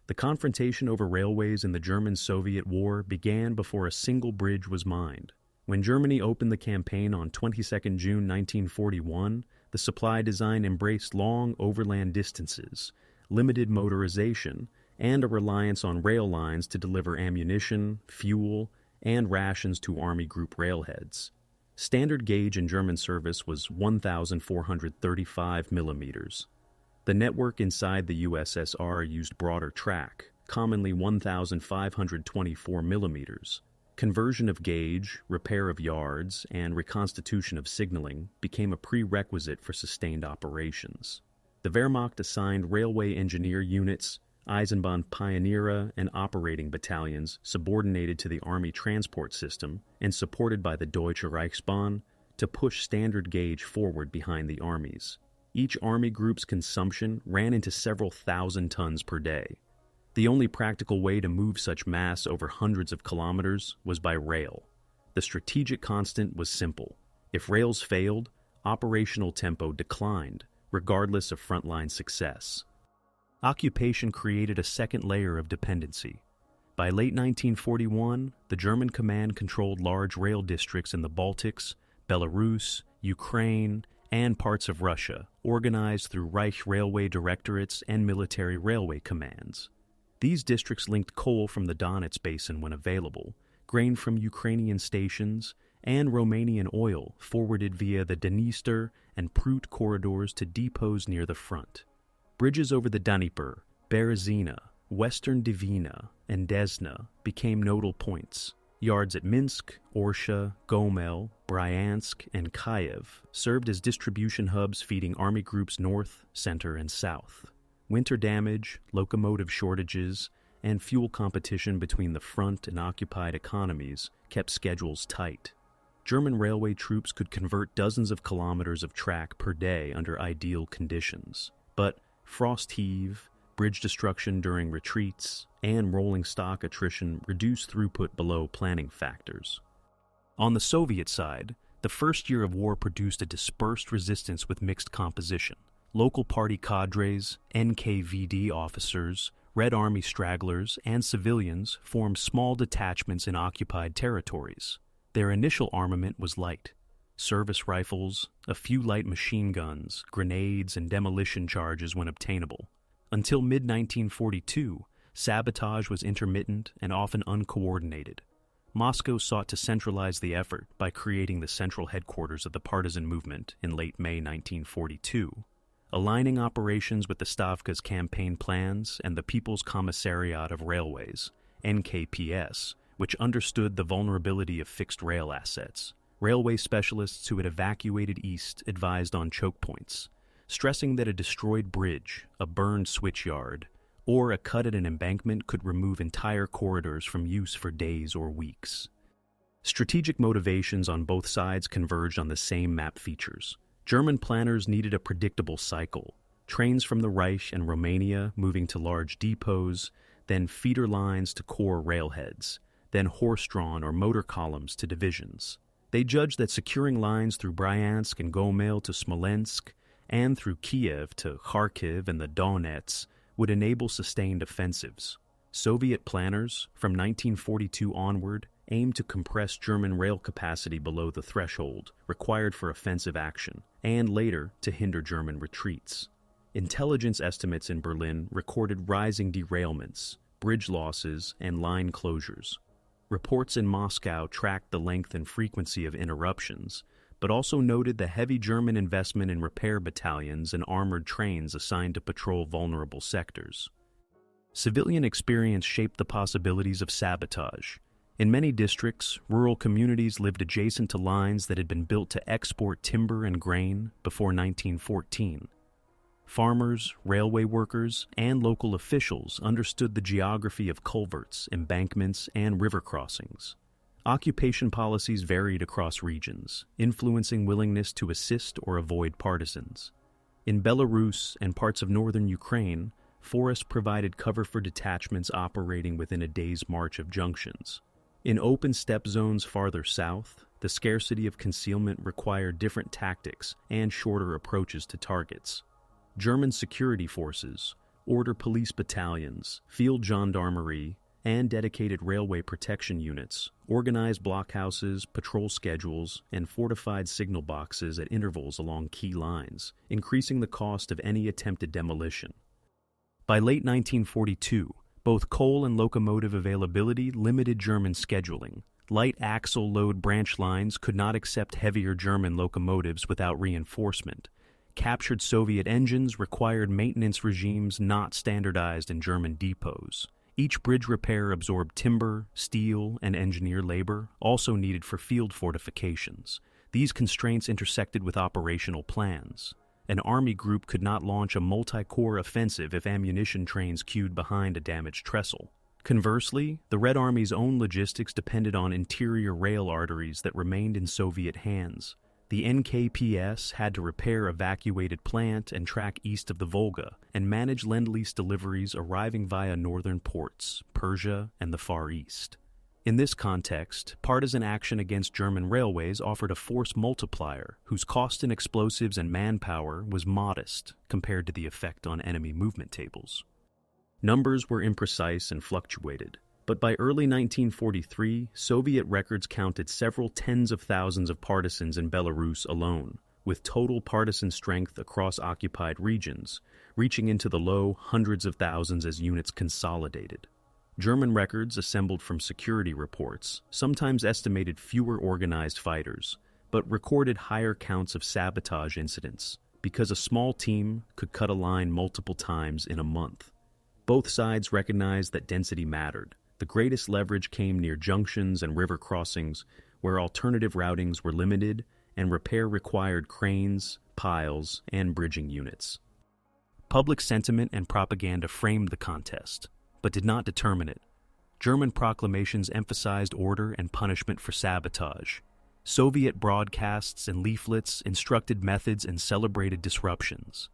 The confrontation over railways in the German-Soviet War began before a single bridge was mined. When Germany opened the campaign on 22 June 1941, the supply design embraced long overland distances, limited motorization, and a reliance on rail lines to deliver ammunition, fuel, and rations to Army Group railheads. Standard gauge in German service was 1,435 millimeters. The network inside the USSR used broader track, commonly 1,524 millimeters. Conversion of gauge, repair of yards, and reconstitution of signaling became a prerequisite for sustained operations. The Wehrmacht assigned railway engineer units, Eisenbahn Pioniere, and operating battalions subordinated to the Army transport system and supported by the Deutsche Reichsbahn to push standard gauge forward behind the armies. Each army group's consumption ran into several thousand tons per day. The only practical way to move such mass over hundreds of kilometers was by rail. The strategic constant was simple. If rails failed, operational tempo declined, regardless of frontline success. Occupation created a second layer of dependency. By late 1941, the German command controlled large rail districts in the Baltics, Belarus, Ukraine, and parts of Russia, organized through Reich Railway Directorates and military railway commands. These districts linked coal from the Donets Basin when available, grain from Ukrainian stations, and Romanian oil forwarded via the Dniester and Prut corridors to depots near the front. Bridges over the Dnieper, Berezina, Western Divina, and Desna became nodal points. Yards at Minsk, Orsha, Gomel, Bryansk, and Kiev served as distribution hubs feeding army groups north, center, and south. Winter damage, locomotive shortages, and fuel competition between the front and occupied economies kept schedules tight. German railway troops could convert dozens of kilometers of track per day under ideal conditions. But frost heave, bridge destruction during retreats, and rolling stock attrition reduced throughput below planning factors. On the Soviet side, the first year of war produced a dispersed resistance with mixed composition. Local party cadres, NKVD officers, Red Army stragglers, and civilians formed small detachments in occupied territories. Their initial armament was light. Service rifles, a few light machine guns, grenades, and demolition charges when obtainable. Until mid-1942, sabotage was intermittent and often uncoordinated. Moscow sought to centralize the effort by creating the central headquarters of the partisan movement in late May 1942, aligning operations with the Stavka's campaign plans and the People's Commissariat of Railways, NKPS, which understood the vulnerability of fixed rail assets. Railway specialists who had evacuated east advised on choke points, stressing that a destroyed bridge, a burned switchyard, or a cut at an embankment could remove entire corridors from use for days or weeks. Strategic motivations on both sides converged on the same map features. German planners needed a predictable cycle, trains from the Reich and Romania moving to large depots, then feeder lines to core railheads, then horse-drawn or motor columns to divisions. They judged that securing lines through Bryansk and Gomel to Smolensk and through Kiev to Kharkiv and the Donets would enable sustained offensives. Soviet planners, from 1942 onward, aimed to compress German rail capacity below the threshold required for offensive action, and later to hinder German retreats. Intelligence estimates in Berlin recorded rising derailments, bridge losses, and line closures. Reports in Moscow tracked the length and frequency of interruptions, but also noted the heavy German investment in repair battalions and armored trains assigned to patrol vulnerable sectors. Civilian experience shaped the possibilities of sabotage. In many districts, rural communities lived adjacent to lines that had been built to export timber and grain before 1914. Farmers, railway workers, and local officials understood the geography of culverts, embankments, and river crossings. Occupation policies varied across regions, influencing willingness to assist or avoid partisans. In Belarus and parts of northern Ukraine, forests provided cover for detachments operating within a day's march of junctions. In open steppe zones farther south, the scarcity of concealment required different tactics and shorter approaches to targets. German security forces, order police battalions, field gendarmerie, and dedicated railway protection units, organized blockhouses, patrol schedules, and fortified signal boxes at intervals along key lines, increasing the cost of any attempted demolition. By late 1942, both coal and locomotive availability limited German scheduling. Light axle load branch lines could not accept heavier German locomotives without reinforcement. Captured Soviet engines required maintenance regimes not standardized in German depots. Each bridge repair absorbed timber, steel, and engineer labor, also needed for field fortifications. These constraints intersected with operational plans. An army group could not launch a multi-corps offensive if ammunition trains queued behind a damaged trestle. Conversely, the Red Army's own logistics depended on interior rail arteries that remained in Soviet hands. The NKPS had to repair evacuated plant and track east of the Volga and manage Lend-Lease deliveries arriving via northern ports, Persia, and the Far East. In this context, partisan action against German railways offered a force multiplier whose cost in explosives and manpower was modest compared to the effect on enemy movement tables. Numbers were imprecise and fluctuated, but by early 1943, Soviet records counted several tens of thousands of partisans in Belarus alone, with total partisan strength across occupied regions, reaching into the low hundreds of thousands as units consolidated. German records assembled from security reports sometimes estimated fewer organized fighters, but recorded higher counts of sabotage incidents, because a small team could cut a line multiple times in a month. Both sides recognized that density mattered. The greatest leverage came near junctions and river crossings, where alternative routings were limited and repair required cranes, piles, and bridging units. Public sentiment and propaganda framed the contest, but did not determine it. German proclamations emphasized order and punishment for sabotage. Soviet broadcasts and leaflets instructed methods and celebrated disruptions.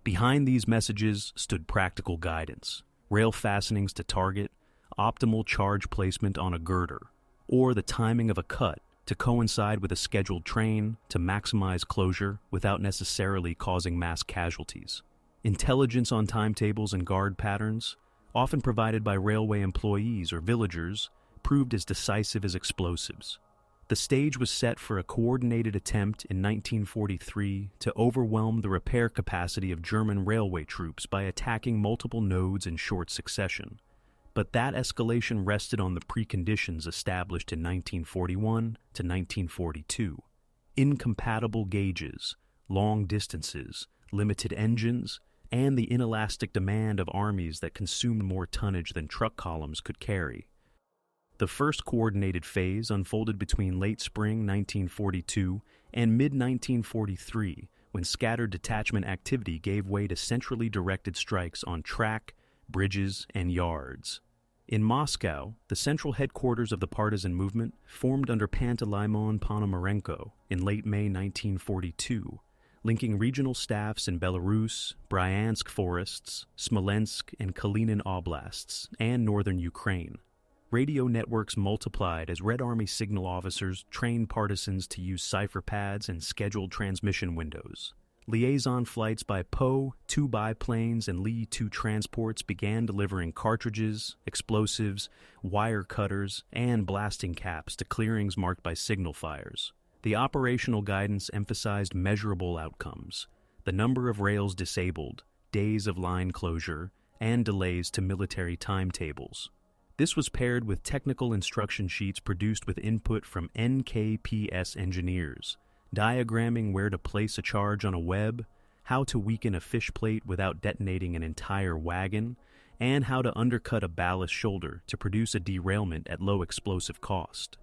Behind these messages stood practical guidance, rail fastenings to target, optimal charge placement on a girder, or the timing of a cut to coincide with a scheduled train to maximize closure without necessarily causing mass casualties. Intelligence on timetables and guard patterns, often provided by railway employees or villagers, proved as decisive as explosives. The stage was set for a coordinated attempt in 1943 to overwhelm the repair capacity of German railway troops by attacking multiple nodes in short succession. But that escalation rested on the preconditions established in 1941 to 1942. Incompatible gauges, long distances, limited engines, and the inelastic demand of armies that consumed more tonnage than truck columns could carry. The first coordinated phase unfolded between late spring 1942 and mid-1943, when scattered detachment activity gave way to centrally directed strikes on track, bridges, and yards. In Moscow, the central headquarters of the partisan movement formed under Panteleimon Ponomarenko in late May 1942, linking regional staffs in Belarus, Bryansk forests, Smolensk, and Kalinin oblasts, and northern Ukraine. Radio networks multiplied as Red Army signal officers trained partisans to use cipher pads and scheduled transmission windows. Liaison flights by Po, 2 biplanes, and Li-2 transports began delivering cartridges, explosives, wire cutters, and blasting caps to clearings marked by signal fires. The operational guidance emphasized measurable outcomes: the number of rails disabled, days of line closure, and delays to military timetables. This was paired with technical instruction sheets produced with input from NKPS engineers, diagramming where to place a charge on a web, how to weaken a fish plate without detonating an entire wagon, and how to undercut a ballast shoulder to produce a derailment at low explosive cost.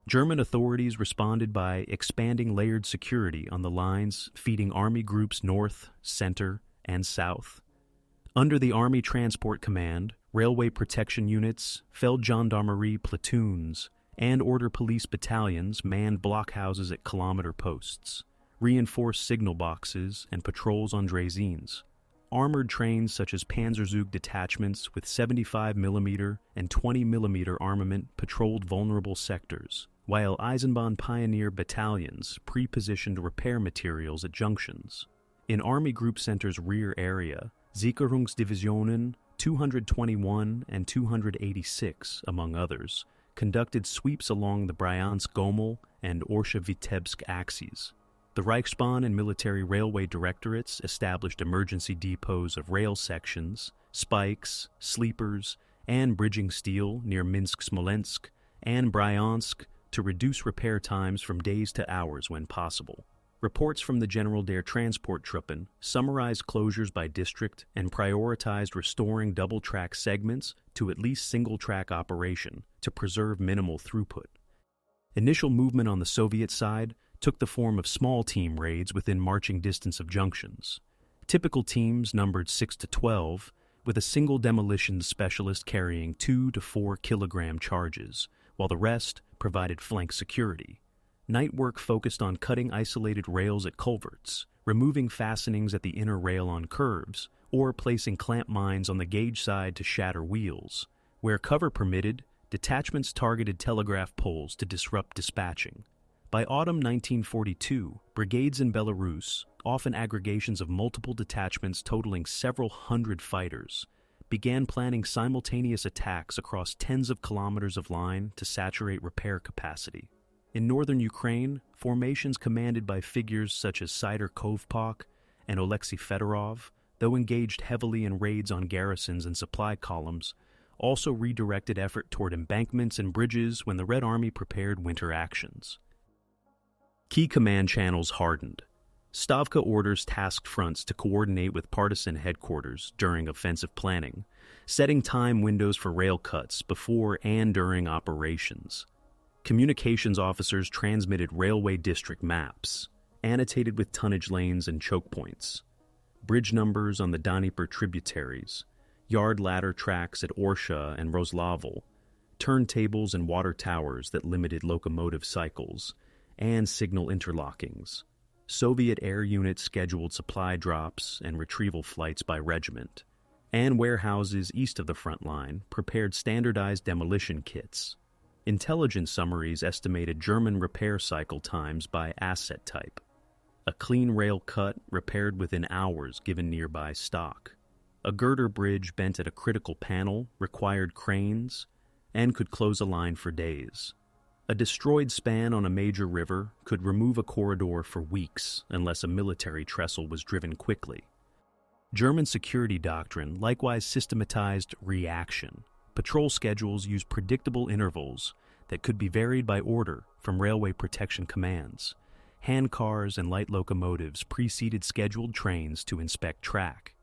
German authorities responded by expanding layered security on the lines feeding Army groups north, center, and south. Under the Army Transport Command, railway protection units, Feldgendarmerie platoons, and order police battalions manned blockhouses at kilometer posts, reinforced signal boxes, and patrols on draisines. Armored trains such as Panzerzug detachments with 75mm and 20mm armament patrolled vulnerable sectors, while Eisenbahn pioneer battalions pre-positioned repair materials at junctions. In Army Group Center's rear area, Sicherungsdivisionen 221 and 286, among others, conducted sweeps along the Bryansk-Gomel and Orsha-Vitebsk axes. The Reichsbahn and military railway directorates established emergency depots of rail sections, spikes, sleepers, and bridging steel near Minsk-Smolensk and Bryansk to reduce repair times from days to hours when possible. Reports from the General der Transporttruppen summarized closures by district and prioritized restoring double-track segments to at least single-track operation to preserve minimal throughput. Initial movement on the Soviet side took the form of small team raids within marching distance of junctions. Typical teams numbered 6 to 12, with a single demolition specialist carrying 2 to 4 kilogram charges, while the rest provided flank security. Night work focused on cutting isolated rails at culverts, removing fastenings at the inner rail on curves, or placing clamp mines on the gauge side to shatter wheels. Where cover permitted, detachments targeted telegraph poles to disrupt dispatching. By autumn 1942, brigades in Belarus, often aggregations of multiple detachments totaling several hundred fighters, began planning simultaneous attacks across tens of kilometers of line to saturate repair capacity. In northern Ukraine, formations commanded by figures such as Sider Kovpak and Oleksiy Fedorov, though engaged heavily in raids on garrisons and supply columns, also redirected effort toward embankments and bridges when the Red Army prepared winter actions. Key command channels hardened. Stavka orders tasked fronts to coordinate with partisan headquarters during offensive planning, setting time windows for rail cuts before and during operations. Communications officers transmitted railway district maps, annotated with tonnage lanes and choke points, bridge numbers on the Dnieper tributaries, yard ladder tracks at Orsha and Roslavl, turntables and water towers that limited locomotive cycles, and signal interlockings. Soviet air units scheduled supply drops and retrieval flights by regiment, and warehouses east of the front line prepared standardized demolition kits. Intelligence summaries estimated German repair cycle times by asset type. A clean rail cut repaired within hours given nearby stock. A girder bridge bent at a critical panel required cranes and could close a line for days. A destroyed span on a major river could remove a corridor for weeks unless a military trestle was driven quickly. German security doctrine likewise systematized reaction. Patrol schedules used predictable intervals that could be varied by order from railway protection commands. Handcars and light locomotives preceded scheduled trains to inspect track.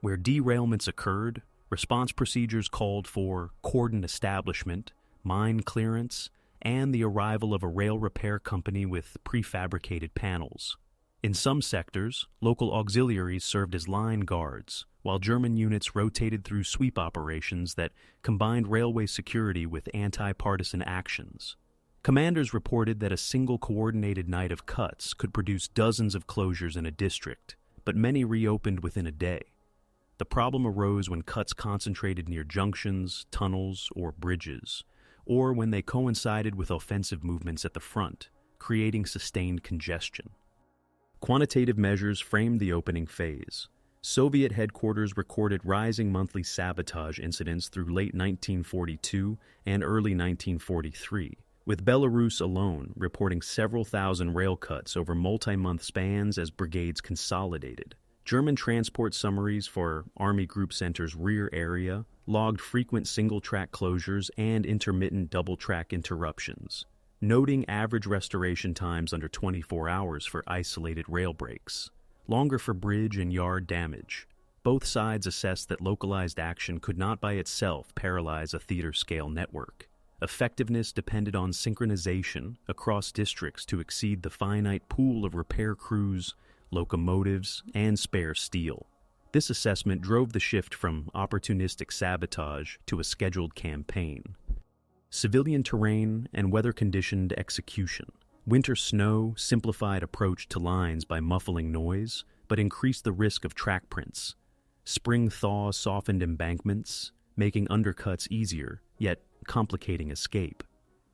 Where derailments occurred, response procedures called for cordon establishment, mine clearance, and the arrival of a rail repair company with prefabricated panels. In some sectors, local auxiliaries served as line guards, while German units rotated through sweep operations that combined railway security with anti-partisan actions. Commanders reported that a single coordinated night of cuts could produce dozens of closures in a district, but many reopened within a day. The problem arose when cuts concentrated near junctions, tunnels, or bridges, or when they coincided with offensive movements at the front, creating sustained congestion. Quantitative measures framed the opening phase. Soviet headquarters recorded rising monthly sabotage incidents through late 1942 and early 1943, with Belarus alone reporting several thousand rail cuts over multi-month spans as brigades consolidated. German transport summaries for Army Group Center's rear area logged frequent single-track closures and intermittent double-track interruptions, noting average restoration times under 24 hours for isolated rail breaks, longer for bridge and yard damage. Both sides assessed that localized action could not by itself paralyze a theater-scale network. Effectiveness depended on synchronization across districts to exceed the finite pool of repair crews, locomotives, and spare steel. This assessment drove the shift from opportunistic sabotage to a scheduled campaign. Civilian terrain and weather-conditioned execution. Winter snow simplified approach to lines by muffling noise, but increased the risk of track prints. Spring thaw softened embankments, making undercuts easier, yet complicating escape.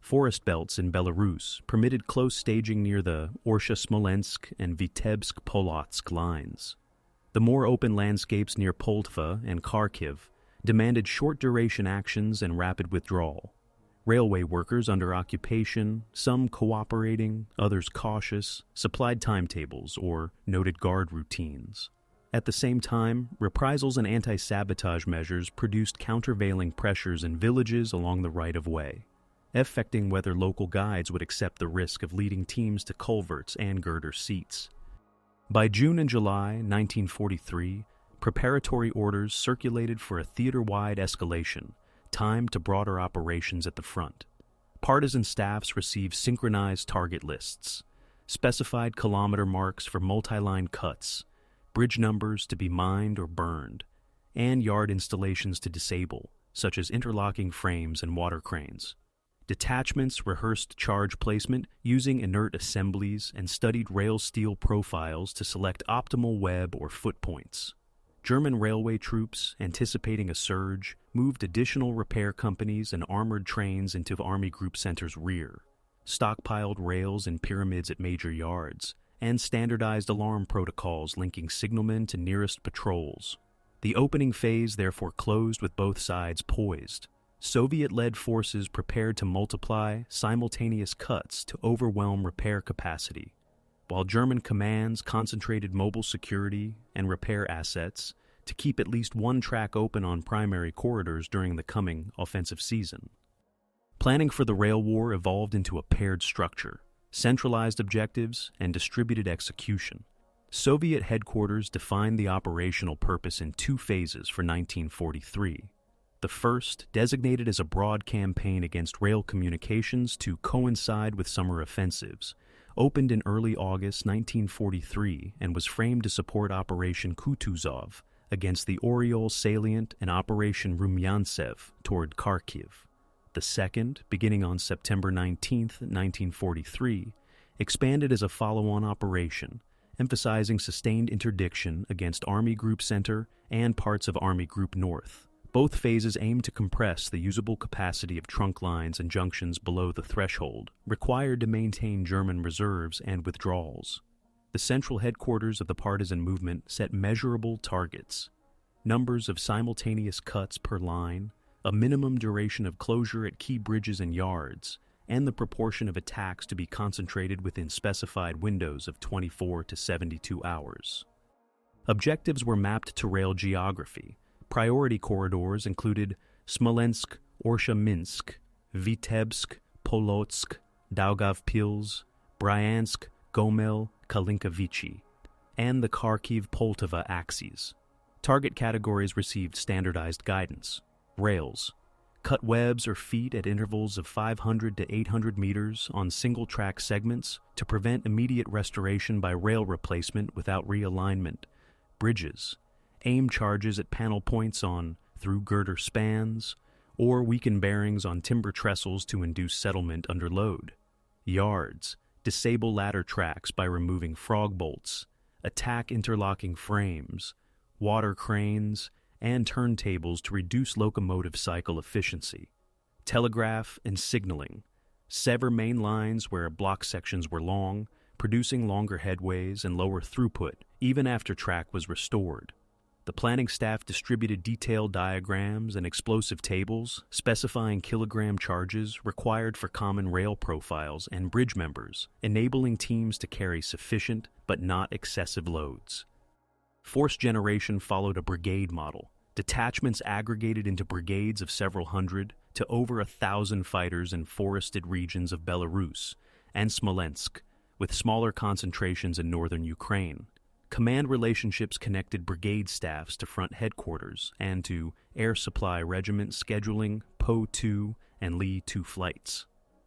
Forest belts in Belarus permitted close staging near the Orsha-Smolensk and Vitebsk-Polotsk lines. The more open landscapes near Poltava and Kharkiv demanded short-duration actions and rapid withdrawal. Railway workers under occupation, some cooperating, others cautious, supplied timetables or noted guard routines. At the same time, reprisals and anti-sabotage measures produced countervailing pressures in villages along the right-of-way, affecting whether local guides would accept the risk of leading teams to culverts and girder seats. By June and July 1943, preparatory orders circulated for a theater-wide escalation, timed to broader operations at the front. Partisan staffs received synchronized target lists, specified kilometer marks for multi-line cuts, bridge numbers to be mined or burned, and yard installations to disable, such as interlocking frames and water cranes. Detachments rehearsed charge placement using inert assemblies and studied rail steel profiles to select optimal web or foot points. German railway troops, anticipating a surge, moved additional repair companies and armored trains into Army Group Center's rear, stockpiled rails in pyramids at major yards, and standardized alarm protocols linking signalmen to nearest patrols. The opening phase therefore closed with both sides poised. Soviet-led forces prepared to multiply simultaneous cuts to overwhelm repair capacity, while German commands concentrated mobile security and repair assets to keep at least one track open on primary corridors during the coming offensive season. Planning for the rail war evolved into a paired structure, centralized objectives, and distributed execution. Soviet headquarters defined the operational purpose in two phases for 1943. The first, designated as a broad campaign against rail communications to coincide with summer offensives, opened in early August 1943 and was framed to support Operation Kutuzov against the Oryol salient and Operation Rumyantsev toward Kharkiv. The second, beginning on September 19, 1943, expanded as a follow-on operation, emphasizing sustained interdiction against Army Group Center and parts of Army Group North. Both phases aimed to compress the usable capacity of trunk lines and junctions below the threshold required to maintain German reserves and withdrawals. The central headquarters of the partisan movement set measurable targets: numbers of simultaneous cuts per line, a minimum duration of closure at key bridges and yards, and the proportion of attacks to be concentrated within specified windows of 24 to 72 hours. Objectives were mapped to rail geography. Priority corridors included Smolensk, Orsha, Minsk, Vitebsk, Polotsk, Daugavpils, Bryansk, Gomel, Kalinkovichi, and the Kharkiv-Poltava axes. Target categories received standardized guidance. Rails: cut webs or feet at intervals of 500 to 800 meters on single-track segments to prevent immediate restoration by rail replacement without realignment. Bridges: aim charges at panel points on through girder spans, or weaken bearings on timber trestles to induce settlement under load. Yards: disable ladder tracks by removing frog bolts, attack interlocking frames, water cranes, and turntables to reduce locomotive cycle efficiency. Telegraph and signaling: sever main lines where block sections were long, producing longer headways and lower throughput even after track was restored. The planning staff distributed detailed diagrams and explosive tables specifying kilogram charges required for common rail profiles and bridge members, enabling teams to carry sufficient but not excessive loads. Force generation followed a brigade model. Detachments aggregated into brigades of several hundred to over 1,000 fighters in forested regions of Belarus and Smolensk, with smaller concentrations in northern Ukraine. Command relationships connected brigade staffs to front headquarters and to air supply regiment scheduling Po-2 and Li-2 flights.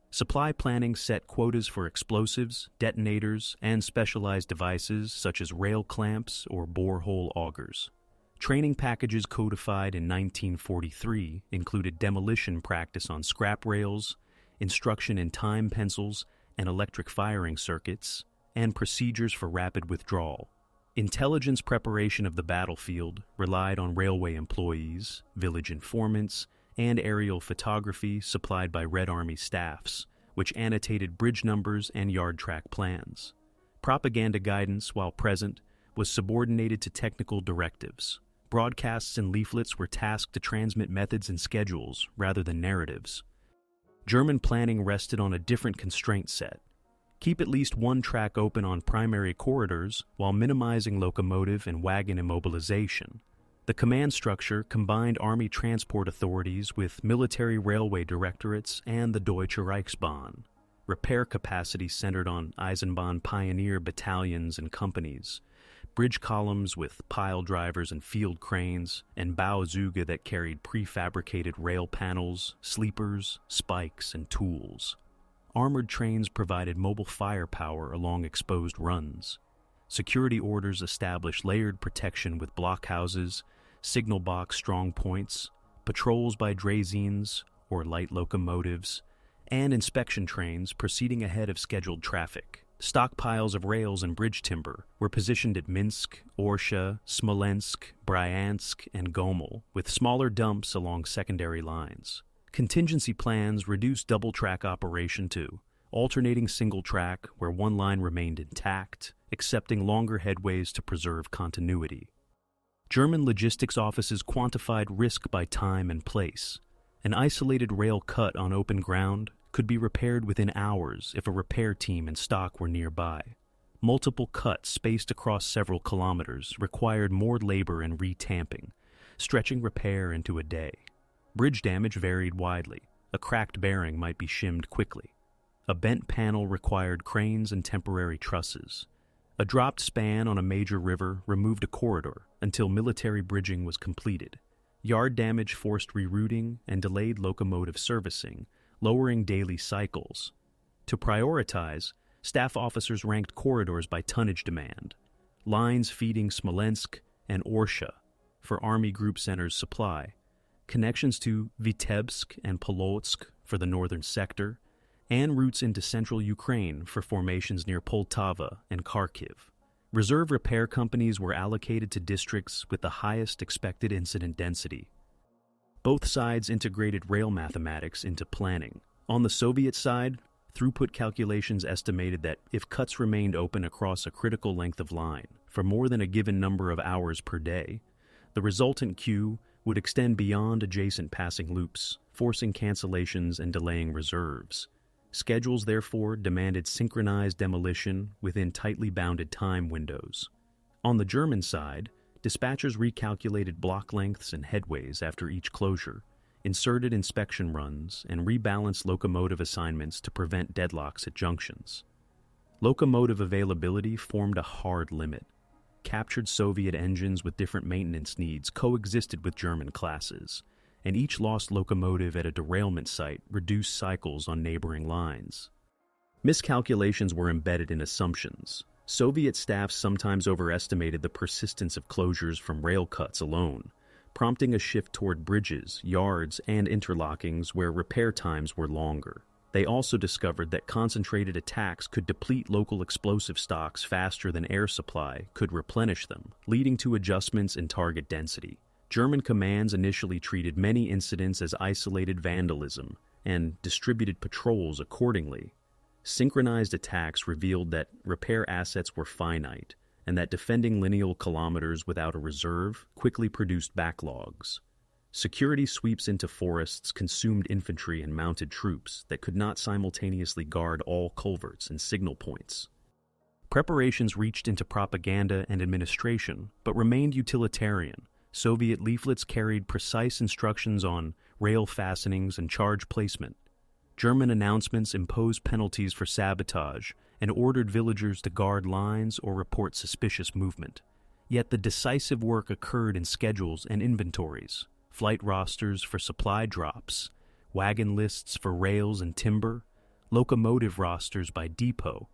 Supply planning set quotas for explosives, detonators, and specialized devices such as rail clamps or borehole augers. Training packages codified in 1943 included demolition practice on scrap rails, instruction in time pencils and electric firing circuits, and procedures for rapid withdrawal. Intelligence preparation of the battlefield relied on railway employees, village informants, and aerial photography supplied by Red Army staffs, which annotated bridge numbers and yard track plans. Propaganda guidance, while present, was subordinated to technical directives. Broadcasts and leaflets were tasked to transmit methods and schedules rather than narratives. German planning rested on a different constraint set. Keep at least one track open on primary corridors while minimizing locomotive and wagon immobilization. The command structure combined Army transport authorities with military railway directorates and the Deutsche Reichsbahn. Repair capacity centered on Eisenbahn pioneer battalions and companies, bridge columns with pile drivers and field cranes, and Bauzüge that carried prefabricated rail panels, sleepers, spikes, and tools. Armored trains provided mobile firepower along exposed runs. Security orders established layered protection with blockhouses, signal box strong points, patrols by draisines or light locomotives, and inspection trains proceeding ahead of scheduled traffic. Stockpiles of rails and bridge timber were positioned at Minsk, Orsha, Smolensk, Bryansk, and Gomel, with smaller dumps along secondary lines. Contingency plans reduced double-track operation to alternating single-track where one line remained intact, accepting longer headways to preserve continuity. German logistics offices quantified risk by time and place. An isolated rail cut on open ground could be repaired within hours if a repair team and stock were nearby. Multiple cuts spaced across several kilometers required more labor and retamping, stretching repair into a day. Bridge damage varied widely. A cracked bearing might be shimmed quickly. A bent panel required cranes and temporary trusses. A dropped span on a major river removed a corridor until military bridging was completed. Yard damage forced rerouting and delayed locomotive servicing, lowering daily cycles. To prioritize, staff officers ranked corridors by tonnage demand. Lines feeding Smolensk and Orsha for Army Group Center's supply. Connections to Vitebsk and Polotsk for the northern sector, and routes into central Ukraine for formations near Poltava and Kharkiv. Reserve repair companies were allocated to districts with the highest expected incident density. Both sides integrated rail mathematics into planning. On the Soviet side, throughput calculations estimated that if cuts remained open across a critical length of line for more than a given number of hours per day, the resultant queue would extend beyond adjacent passing loops, forcing cancellations and delaying reserves. Schedules therefore demanded synchronized demolition within tightly bounded time windows. On the German side, dispatchers recalculated block lengths and headways after each closure, inserted inspection runs, and rebalanced locomotive assignments to prevent deadlocks at junctions. Locomotive availability formed a hard limit. Captured Soviet engines with different maintenance needs coexisted with German classes, and each lost locomotive at a derailment site reduced cycles on neighboring lines. Miscalculations were embedded in assumptions. Soviet staff sometimes overestimated the persistence of closures from rail cuts alone, prompting a shift toward bridges, yards, and interlockings where repair times were longer. They also discovered that concentrated attacks could deplete local explosive stocks faster than air supply could replenish them, leading to adjustments in target density. German commands initially treated many incidents as isolated vandalism and distributed patrols accordingly. Synchronized attacks revealed that repair assets were finite and that defending lineal kilometers without a reserve quickly produced backlogs. Security sweeps into forests consumed infantry and mounted troops that could not simultaneously guard all culverts and signal points. Preparations reached into propaganda and administration, but remained utilitarian. Soviet leaflets carried precise instructions on rail fastenings and charge placement. German announcements imposed penalties for sabotage and ordered villagers to guard lines or report suspicious movement. Yet the decisive work occurred in schedules and inventories, flight rosters for supply drops, wagon lists for rails and timber, locomotive rosters by depot,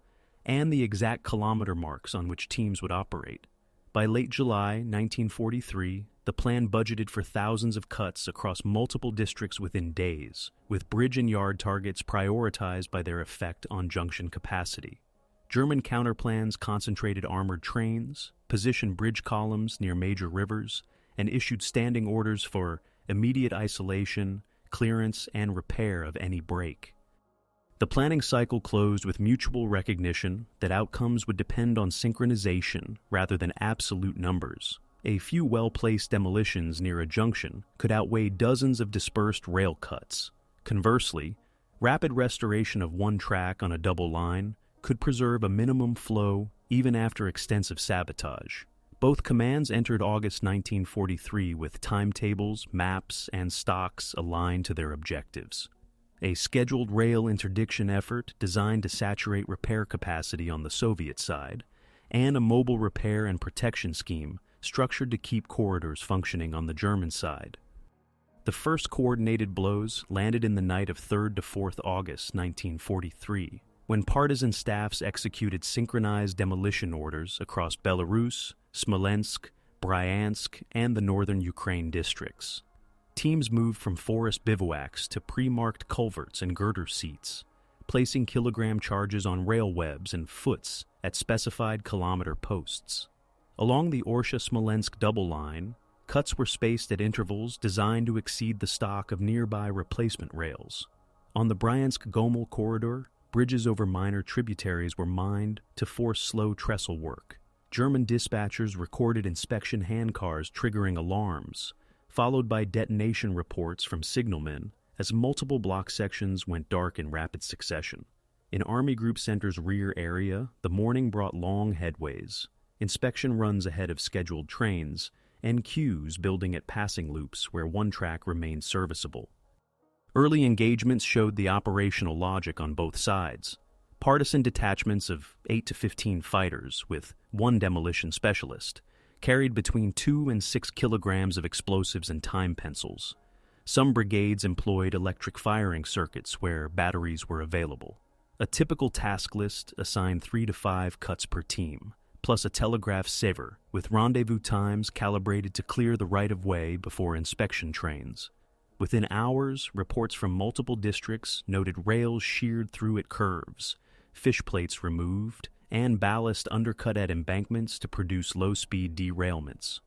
and the exact kilometer marks on which teams would operate. By late July 1943, the plan budgeted for thousands of cuts across multiple districts within days, with bridge and yard targets prioritized by their effect on junction capacity. German counterplans concentrated armored trains, positioned bridge columns near major rivers, and issued standing orders for immediate isolation, clearance, and repair of any break. The planning cycle closed with mutual recognition that outcomes would depend on synchronization rather than absolute numbers. A few well-placed demolitions near a junction could outweigh dozens of dispersed rail cuts. Conversely, rapid restoration of one track on a double line could preserve a minimum flow even after extensive sabotage. Both commands entered August 1943 with timetables, maps, and stocks aligned to their objectives. A scheduled rail interdiction effort designed to saturate repair capacity on the Soviet side, and a mobile repair and protection scheme structured to keep corridors functioning on the German side. The first coordinated blows landed in the night of 3rd to 4th August 1943, when partisan staffs executed synchronized demolition orders across Belarus, Smolensk, Bryansk, and the northern Ukraine districts. Teams moved from forest bivouacs to pre-marked culverts and girder seats, placing kilogram charges on rail webs and foots at specified kilometer posts. Along the Orsha-Smolensk double line, cuts were spaced at intervals designed to exceed the stock of nearby replacement rails. On the Bryansk-Gomel corridor, bridges over minor tributaries were mined to force slow trestle work. German dispatchers recorded inspection handcars triggering alarms, followed by detonation reports from signalmen as multiple block sections went dark in rapid succession. In Army Group Center's rear area, the morning brought long headways, inspection runs ahead of scheduled trains, and queues building at passing loops where one track remained serviceable. Early engagements showed the operational logic on both sides. Partisan detachments of 8 to 15 fighters, with one demolition specialist, carried between 2 and 6 kilograms of explosives and time pencils. Some brigades employed electric firing circuits where batteries were available. A typical task list assigned 3 to 5 cuts per team, plus a telegraph saver with rendezvous times calibrated to clear the right-of-way before inspection trains. Within hours, reports from multiple districts noted rails sheared through at curves, fish plates removed, and ballast undercut at embankments to produce low-speed derailments.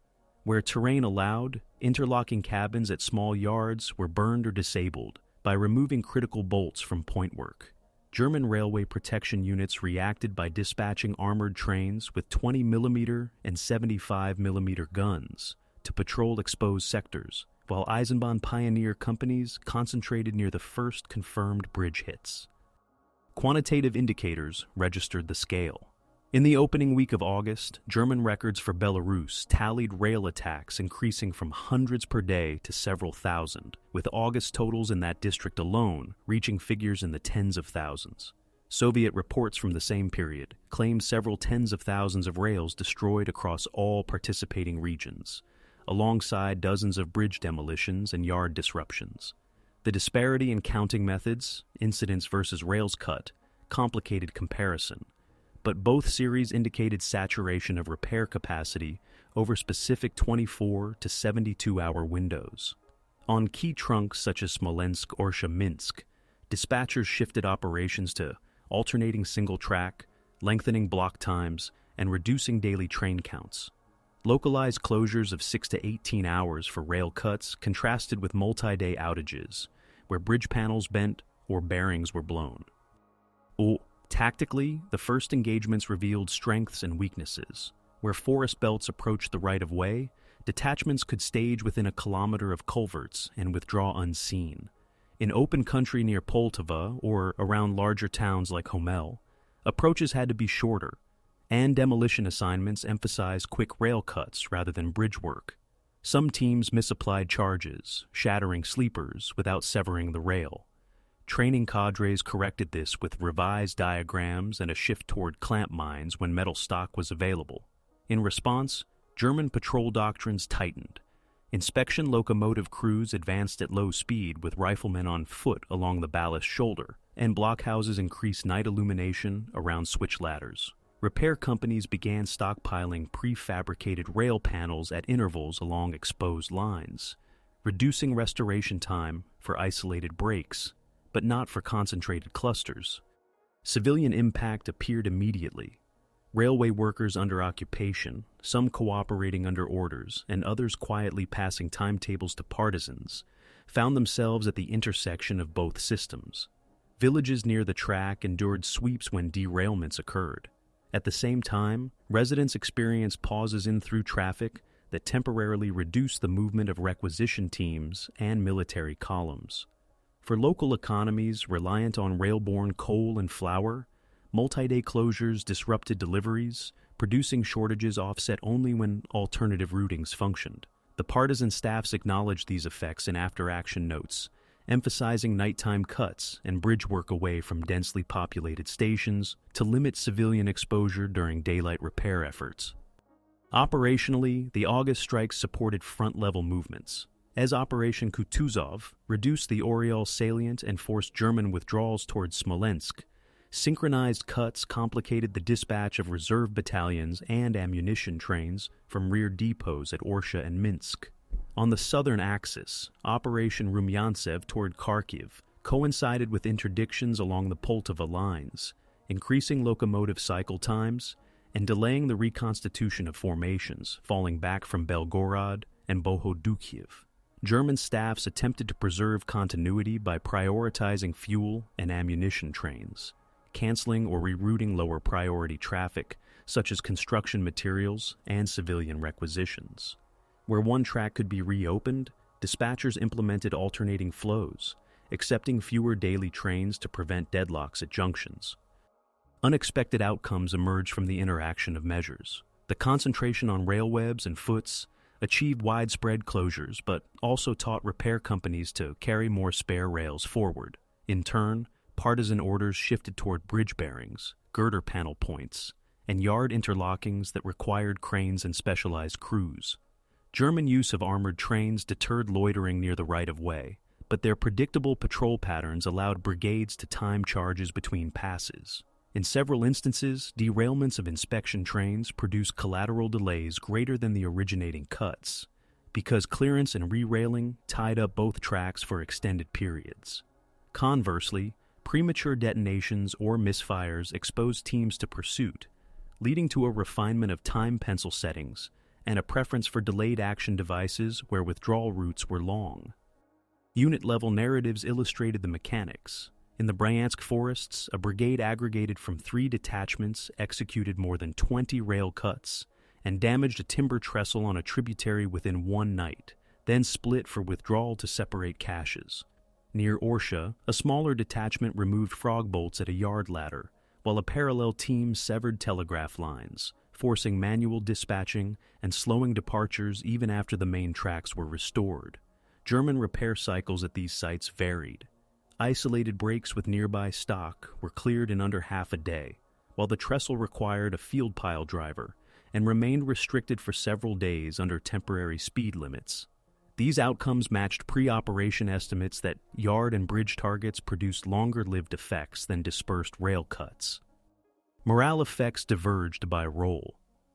Where terrain allowed, interlocking cabins at small yards were burned or disabled by removing critical bolts from point work. German railway protection units reacted by dispatching armored trains with 20mm and 75mm guns to patrol exposed sectors, while Eisenbahn pioneer companies concentrated near the first confirmed bridge hits. Quantitative indicators registered the scale. In the opening week of August, German records for Belarus tallied rail attacks increasing from hundreds per day to several thousand, with August totals in that district alone reaching figures in the tens of thousands. Soviet reports from the same period claimed several tens of thousands of rails destroyed across all participating regions, alongside dozens of bridge demolitions and yard disruptions. The disparity in counting methods, incidents versus rails cut, complicated comparison, but both series indicated saturation of repair capacity over specific 24 to 72-hour windows. On key trunks such as Smolensk, Orsha, Minsk, dispatchers shifted operations to alternating single track, lengthening block times, and reducing daily train counts. Localized closures of 6 to 18 hours for rail cuts contrasted with multi-day outages, where bridge panels bent or bearings were blown. Tactically, the first engagements revealed strengths and weaknesses. Where forest belts approached the right-of-way, detachments could stage within a kilometer of culverts and withdraw unseen. In open country near Poltava or around larger towns like Gomel, approaches had to be shorter, and demolition assignments emphasized quick rail cuts rather than bridge work. Some teams misapplied charges, shattering sleepers without severing the rail. Training cadres corrected this with revised diagrams and a shift toward clamp mines when metal stock was available. In response, German patrol doctrines tightened. Inspection locomotive crews advanced at low speed with riflemen on foot along the ballast shoulder, and blockhouses increased night illumination around switch ladders. Repair companies began stockpiling prefabricated rail panels at intervals along exposed lines, reducing restoration time for isolated breaks, but not for concentrated clusters. Civilian impact appeared immediately. Railway workers under occupation, some cooperating under orders, and others quietly passing timetables to partisans, found themselves at the intersection of both systems. Villages near the track endured sweeps when derailments occurred. At the same time, residents experienced pauses in through traffic that temporarily reduced the movement of requisition teams and military columns. For local economies reliant on rail-borne coal and flour, multi-day closures disrupted deliveries, producing shortages offset only when alternative routings functioned. The partisan staffs acknowledged these effects in after-action notes, emphasizing nighttime cuts and bridge work away from densely populated stations to limit civilian exposure during daylight repair efforts. Operationally, the August strikes supported front-level movements, as Operation Kutuzov reduced the Oriol salient and forced German withdrawals towards Smolensk. Synchronized cuts complicated the dispatch of reserve battalions and ammunition trains from rear depots at Orsha and Minsk. On the southern axis, Operation Rumyantsev toward Kharkiv coincided with interdictions along the Poltava lines, increasing locomotive cycle times and delaying the reconstitution of formations falling back from Belgorod and Bohodukhiv. German staffs attempted to preserve continuity by prioritizing fuel and ammunition trains, canceling or rerouting lower priority traffic, such as construction materials and civilian requisitions. Where one track could be reopened, dispatchers implemented alternating flows, accepting fewer daily trains to prevent deadlocks at junctions. Unexpected outcomes emerged from the interaction of measures. The concentration on rail webs and foots achieved widespread closures, but also taught repair companies to carry more spare rails forward. In turn, partisan orders shifted toward bridge bearings, girder panel points, and yard interlockings that required cranes and specialized crews. German use of armored trains deterred loitering near the right-of-way, but their predictable patrol patterns allowed brigades to time charges between passes. In several instances, derailments of inspection trains produced collateral delays greater than the originating cuts, because clearance and re-railing tied up both tracks for extended periods. Conversely, premature detonations or misfires exposed teams to pursuit, leading to a refinement of time pencil settings and a preference for delayed action devices where withdrawal routes were long. Unit-level narratives illustrated the mechanics. In the Bryansk forests, a brigade aggregated from 3 detachments executed more than 20 rail cuts and damaged a timber trestle on a tributary within one night, then split for withdrawal to separate caches. Near Orsha, a smaller detachment removed frog bolts at a yard ladder, while a parallel team severed telegraph lines, forcing manual dispatching and slowing departures even after the main tracks were restored. German repair cycles at these sites varied. Isolated breaks with nearby stock were cleared in under half a day, while the trestle required a field pile driver and remained restricted for several days under temporary speed limits. These outcomes matched pre-operation estimates that yard and bridge targets produced longer-lived effects than dispersed rail cuts. Morale effects diverged by role.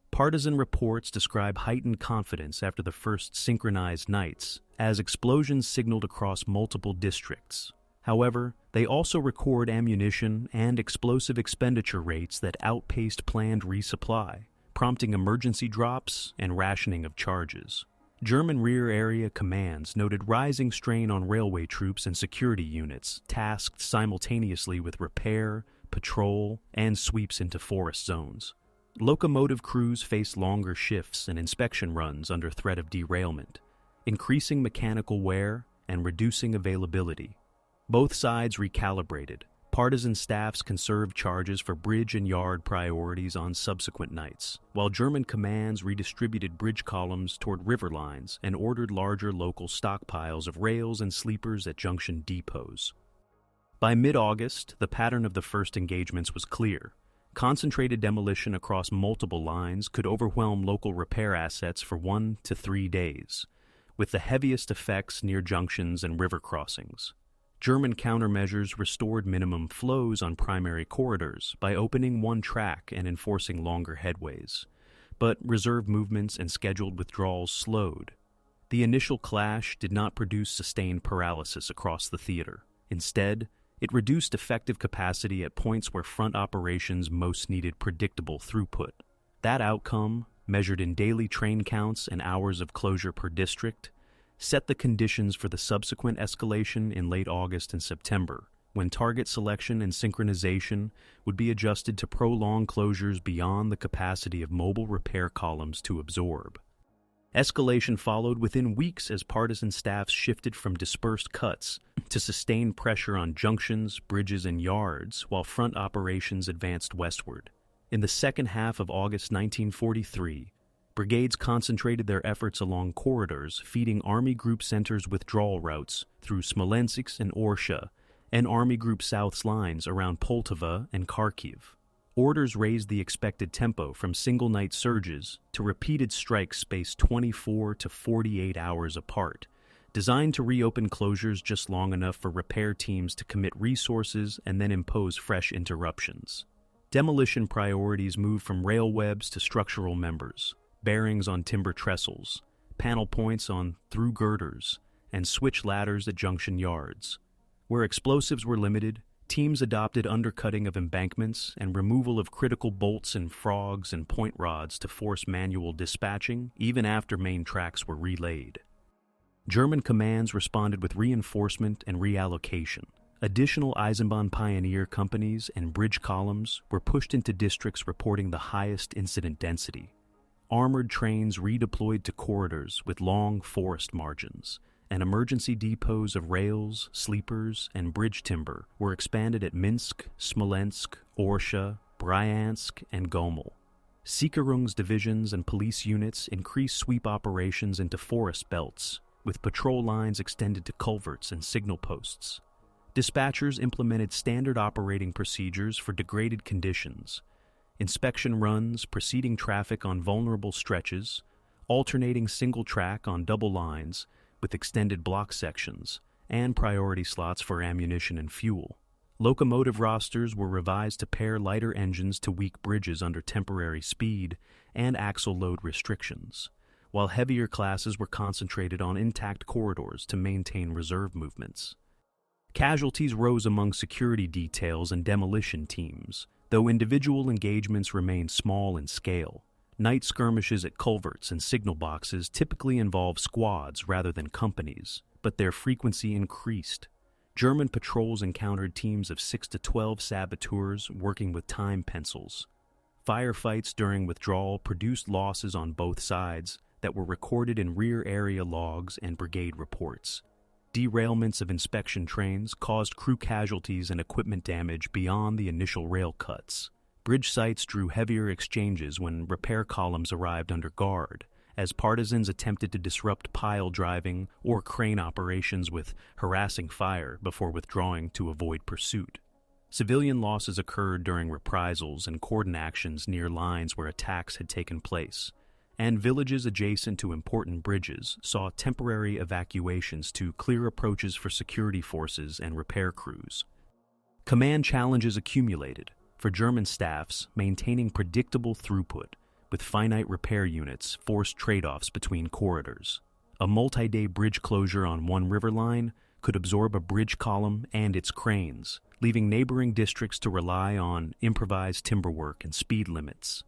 Partisan reports describe heightened confidence after the first synchronized nights, as explosions signaled across multiple districts. However, they also record ammunition and explosive expenditure rates that outpaced planned resupply, prompting emergency drops and rationing of charges. German rear area commands noted rising strain on railway troops and security units tasked simultaneously with repair, patrol, and sweeps into forest zones. Locomotive crews faced longer shifts and inspection runs under threat of derailment, increasing mechanical wear and reducing availability. Both sides recalibrated. Partisan staffs conserved charges for bridge and yard priorities on subsequent nights, while German commands redistributed bridge columns toward river lines and ordered larger local stockpiles of rails and sleepers at junction depots. By mid-August, the pattern of the first engagements was clear. Concentrated demolition across multiple lines could overwhelm local repair assets for 1 to 3 days, with the heaviest effects near junctions and river crossings. German countermeasures restored minimum flows on primary corridors by opening one track and enforcing longer headways, but reserve movements and scheduled withdrawals slowed. The initial clash did not produce sustained paralysis across the theater. Instead, it reduced effective capacity at points where front operations most needed predictable throughput. That outcome, measured in daily train counts and hours of closure per district, set the conditions for the subsequent escalation in late August and September, when target selection and synchronization would be adjusted to prolong closures beyond the capacity of mobile repair columns to absorb. Escalation followed within weeks as partisan staffs shifted from dispersed cuts to sustained pressure on junctions, bridges, and yards while front operations advanced westward. In the second half of August 1943, brigades concentrated their efforts along corridors feeding Army Group Center's withdrawal routes through Smolensk and Orsha, and Army Group South's lines around Poltava and Kharkiv. Orders raised the expected tempo from single-night surges to repeated strikes spaced 24 to 48 hours apart, designed to reopen closures just long enough for repair teams to commit resources and then impose fresh interruptions. Demolition priorities moved from rail webs to structural members, bearings on timber trestles, panel points on through girders, and switch ladders at junction yards. Where explosives were limited, teams adopted undercutting of embankments and removal of critical bolts and frogs and point rods to force manual dispatching even after main tracks were relayed. German commands responded with reinforcement and reallocation. Additional Eisenbahn pioneer companies and bridge columns were pushed into districts reporting the highest incident density. Armored trains redeployed to corridors with long forest margins, and emergency depots of rails, sleepers, and bridge timber were expanded at Minsk, Smolensk, Orsha, Bryansk, and Gomel. Sicherungs divisions and police units increased sweep operations into forest belts, with patrol lines extended to culverts and signal posts. Dispatchers implemented standard operating procedures for degraded conditions, inspection runs preceding traffic on vulnerable stretches, alternating single track on double lines with extended block sections, and priority slots for ammunition and fuel. Locomotive rosters were revised to pair lighter engines to weak bridges under temporary speed and axle load restrictions, while heavier classes were concentrated on intact corridors to maintain reserve movements. Casualties rose among security details and demolition teams, though individual engagements remained small in scale. Night skirmishes at culverts and signal boxes typically involve squads rather than companies, but their frequency increased. German patrols encountered teams of 6 to 12 saboteurs working with time pencils. Firefights during withdrawal produced losses on both sides that were recorded in rear area logs and brigade reports. Derailments of inspection trains caused crew casualties and equipment damage beyond the initial rail cuts. Bridge sites drew heavier exchanges when repair columns arrived under guard, as partisans attempted to disrupt pile driving or crane operations with harassing fire before withdrawing to avoid pursuit. Civilian losses occurred during reprisals and cordon actions near lines where attacks had taken place, and villages adjacent to important bridges saw temporary evacuations to clear approaches for security forces and repair crews. Command challenges accumulated. For German staffs, maintaining predictable throughput with finite repair units forced trade-offs between corridors. A multi-day bridge closure on one river line could absorb a bridge column and its cranes, leaving neighboring districts to rely on improvised timberwork and speed limits.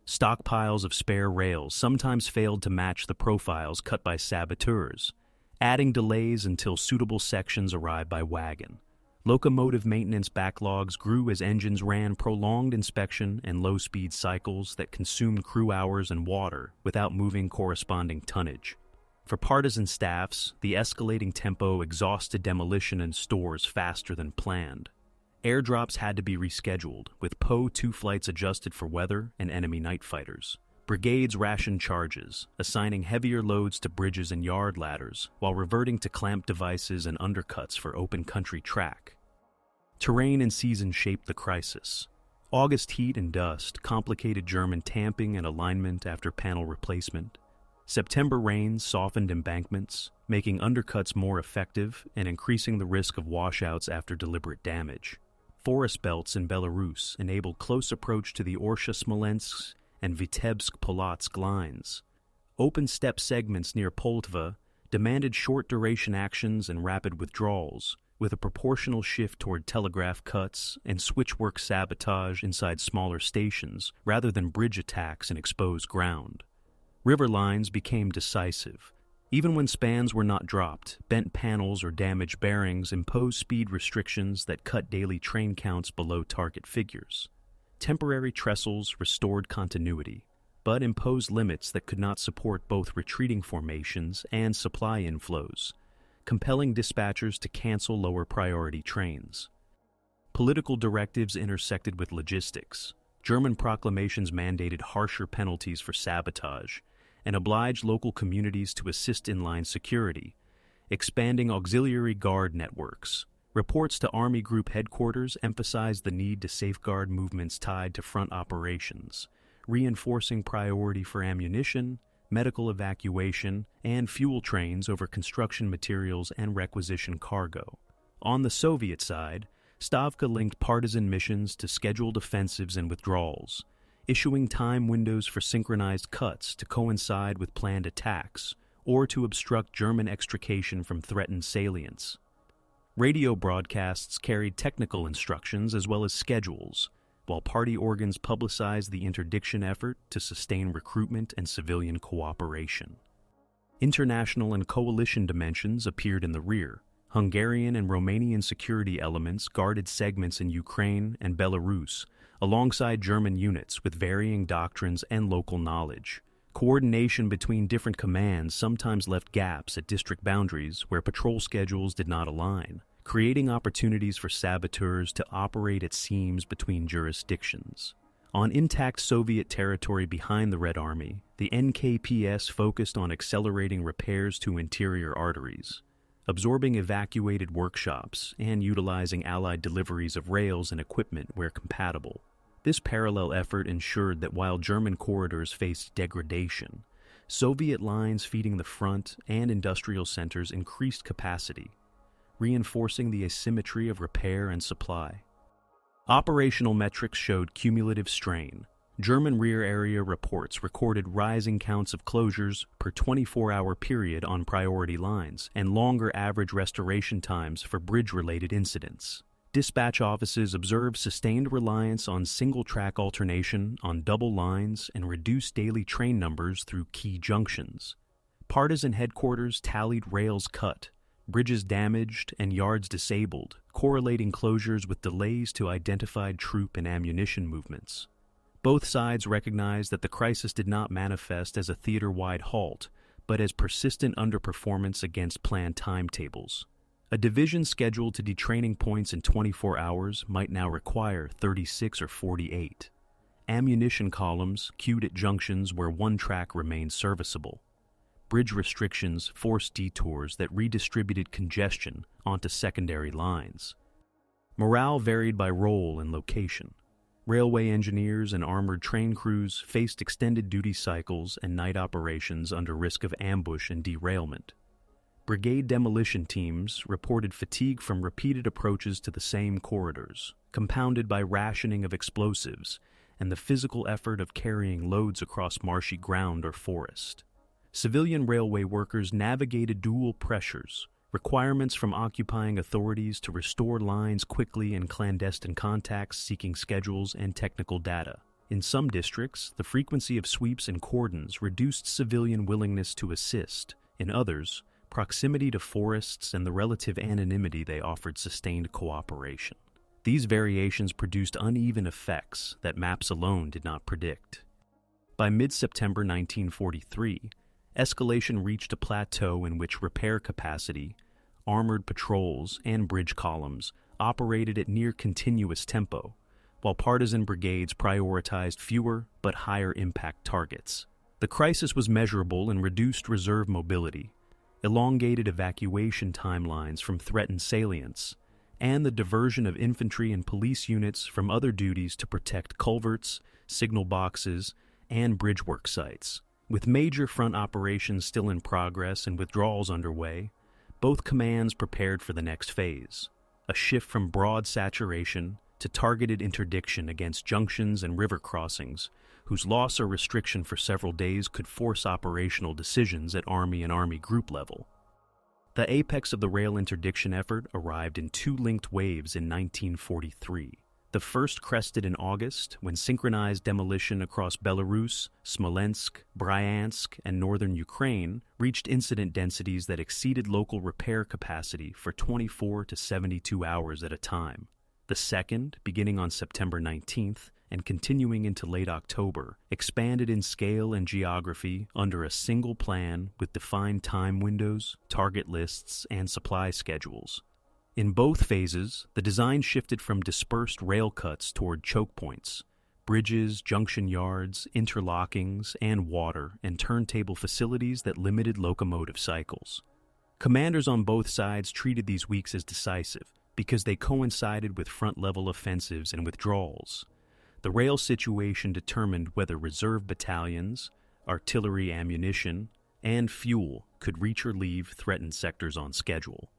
Stockpiles of spare rails sometimes failed to match the profiles cut by saboteurs, adding delays until suitable sections arrived by wagon. Locomotive maintenance backlogs grew as engines ran prolonged inspection and low-speed cycles that consumed crew hours and water without moving corresponding tonnage. For partisan staffs, the escalating tempo exhausted demolition and stores faster than planned. Airdrops had to be rescheduled, with Po-2 flights adjusted for weather and enemy night fighters. Brigades rationed charges, assigning heavier loads to bridges and yard ladders, while reverting to clamp devices and undercuts for open country track. Terrain and season shaped the crisis. August heat and dust complicated German tamping and alignment after panel replacement. September rains softened embankments, making undercuts more effective and increasing the risk of washouts after deliberate damage. Forest belts in Belarus enabled close approach to the Orsha-Smolensk and Vitebsk-Polotsk lines. Open steppe segments near Poltava demanded short-duration actions and rapid withdrawals, with a proportional shift toward telegraph cuts and switchwork sabotage inside smaller stations rather than bridge attacks in exposed ground. River lines became decisive. Even when spans were not dropped, bent panels or damaged bearings imposed speed restrictions that cut daily train counts below target figures. Temporary trestles restored continuity, but imposed limits that could not support both retreating formations and supply inflows, compelling dispatchers to cancel lower priority trains. Political directives intersected with logistics. German proclamations mandated harsher penalties for sabotage and obliged local communities to assist inline security, expanding auxiliary guard networks. Reports to Army Group headquarters emphasized the need to safeguard movements tied to front operations, reinforcing priority for ammunition, medical evacuation, and fuel trains over construction materials and requisition cargo. On the Soviet side, Stavka linked partisan missions to scheduled offensives and withdrawals, issuing time windows for synchronized cuts to coincide with planned attacks or to obstruct German extrication from threatened salients. Radio broadcasts carried technical instructions as well as schedules, while party organs publicized the interdiction effort to sustain recruitment and civilian cooperation. International and coalition dimensions appeared in the rear. Hungarian and Romanian security elements guarded segments in Ukraine and Belarus, alongside German units with varying doctrines and local knowledge. Coordination between different commands sometimes left gaps at district boundaries where patrol schedules did not align, creating opportunities for saboteurs to operate at seams between jurisdictions. On intact Soviet territory behind the Red Army, the NKPS focused on accelerating repairs to interior arteries, absorbing evacuated workshops, and utilizing Allied deliveries of rails and equipment where compatible. This parallel effort ensured that while German corridors faced degradation, Soviet lines feeding the front and industrial centers increased capacity, reinforcing the asymmetry of repair and supply. Operational metrics showed cumulative strain. German rear area reports recorded rising counts of closures per 24-hour period on priority lines and longer average restoration times for bridge-related incidents. Dispatch offices observed sustained reliance on single-track alternation on double lines and reduced daily train numbers through key junctions. Partisan headquarters tallied rails cut, bridges damaged, and yards disabled, correlating closures with delays to identified troop and ammunition movements. Both sides recognized that the crisis did not manifest as a theater-wide halt, but as persistent underperformance against planned timetables. A division scheduled to detraining points in 24 hours might now require 36 or 48. Ammunition columns queued at junctions where one track remained serviceable. Bridge restrictions forced detours that redistributed congestion onto secondary lines. Morale varied by role and location. Railway engineers and armored train crews faced extended duty cycles and night operations under risk of ambush and derailment. Brigade demolition teams reported fatigue from repeated approaches to the same corridors, compounded by rationing of explosives and the physical effort of carrying loads across marshy ground or forest. Civilian railway workers navigated dual pressures, requirements from occupying authorities to restore lines quickly and clandestine contacts seeking schedules and technical data. In some districts, the frequency of sweeps and cordons reduced civilian willingness to assist. In others, proximity to forests and the relative anonymity they offered sustained cooperation. These variations produced uneven effects that maps alone did not predict. By mid-September 1943, escalation reached a plateau in which repair capacity, armored patrols, and bridge columns operated at near continuous tempo, while partisan brigades prioritized fewer but higher impact targets. The crisis was measurable in reduced reserve mobility, elongated evacuation timelines from threatened salients, and the diversion of infantry and police units from other duties to protect culverts, signal boxes, and bridge work sites. With major front operations still in progress and withdrawals underway, both commands prepared for the next phase, a shift from broad saturation to targeted interdiction against junctions and river crossings, whose loss or restriction for several days could force operational decisions at Army and Army Group level. The apex of the rail interdiction effort arrived in two linked waves in 1943. The first crested in August when synchronized demolition across Belarus, Smolensk, Bryansk, and northern Ukraine reached incident densities that exceeded local repair capacity for 24 to 72 hours at a time. The second, beginning on September 19th and continuing into late October, expanded in scale and geography under a single plan with defined time windows, target lists, and supply schedules. In both phases, the design shifted from dispersed rail cuts toward choke points, bridges, junction yards, interlockings, and water and turntable facilities that limited locomotive cycles. Commanders on both sides treated these weeks as decisive because they coincided with front-level offensives and withdrawals. The rail situation determined whether reserve battalions, artillery ammunition, and fuel could reach or leave threatened sectors on schedule.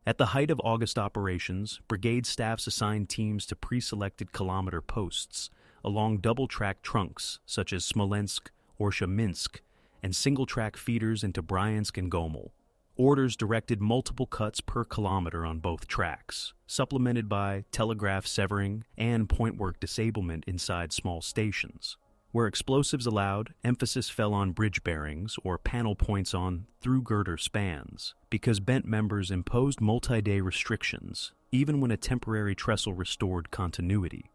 At the height of August operations, brigade staffs assigned teams to pre-selected kilometer posts along double-track trunks such as Smolensk, Orsha, Minsk, and single-track feeders into Bryansk and Gomel. Orders directed multiple cuts per kilometer on both tracks, supplemented by telegraph severing and point-work disablement inside small stations. Where explosives allowed, emphasis fell on bridge bearings or panel points on through-girder spans, because bent members imposed multi-day restrictions, even when a temporary trestle restored continuity.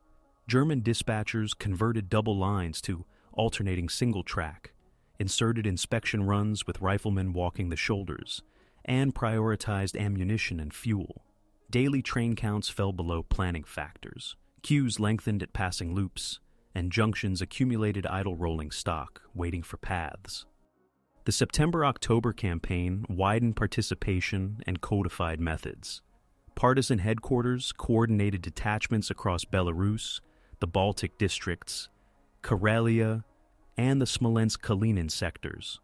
German dispatchers converted double lines to alternating single-track, inserted inspection runs with riflemen walking the shoulders, and prioritized ammunition and fuel. Daily train counts fell below planning factors. Queues lengthened at passing loops, and junctions accumulated idle rolling stock, waiting for paths. The September-October campaign widened participation and codified methods. Partisan headquarters coordinated detachments across Belarus, the Baltic districts, Karelia, and the Smolensk-Kalinin sectors.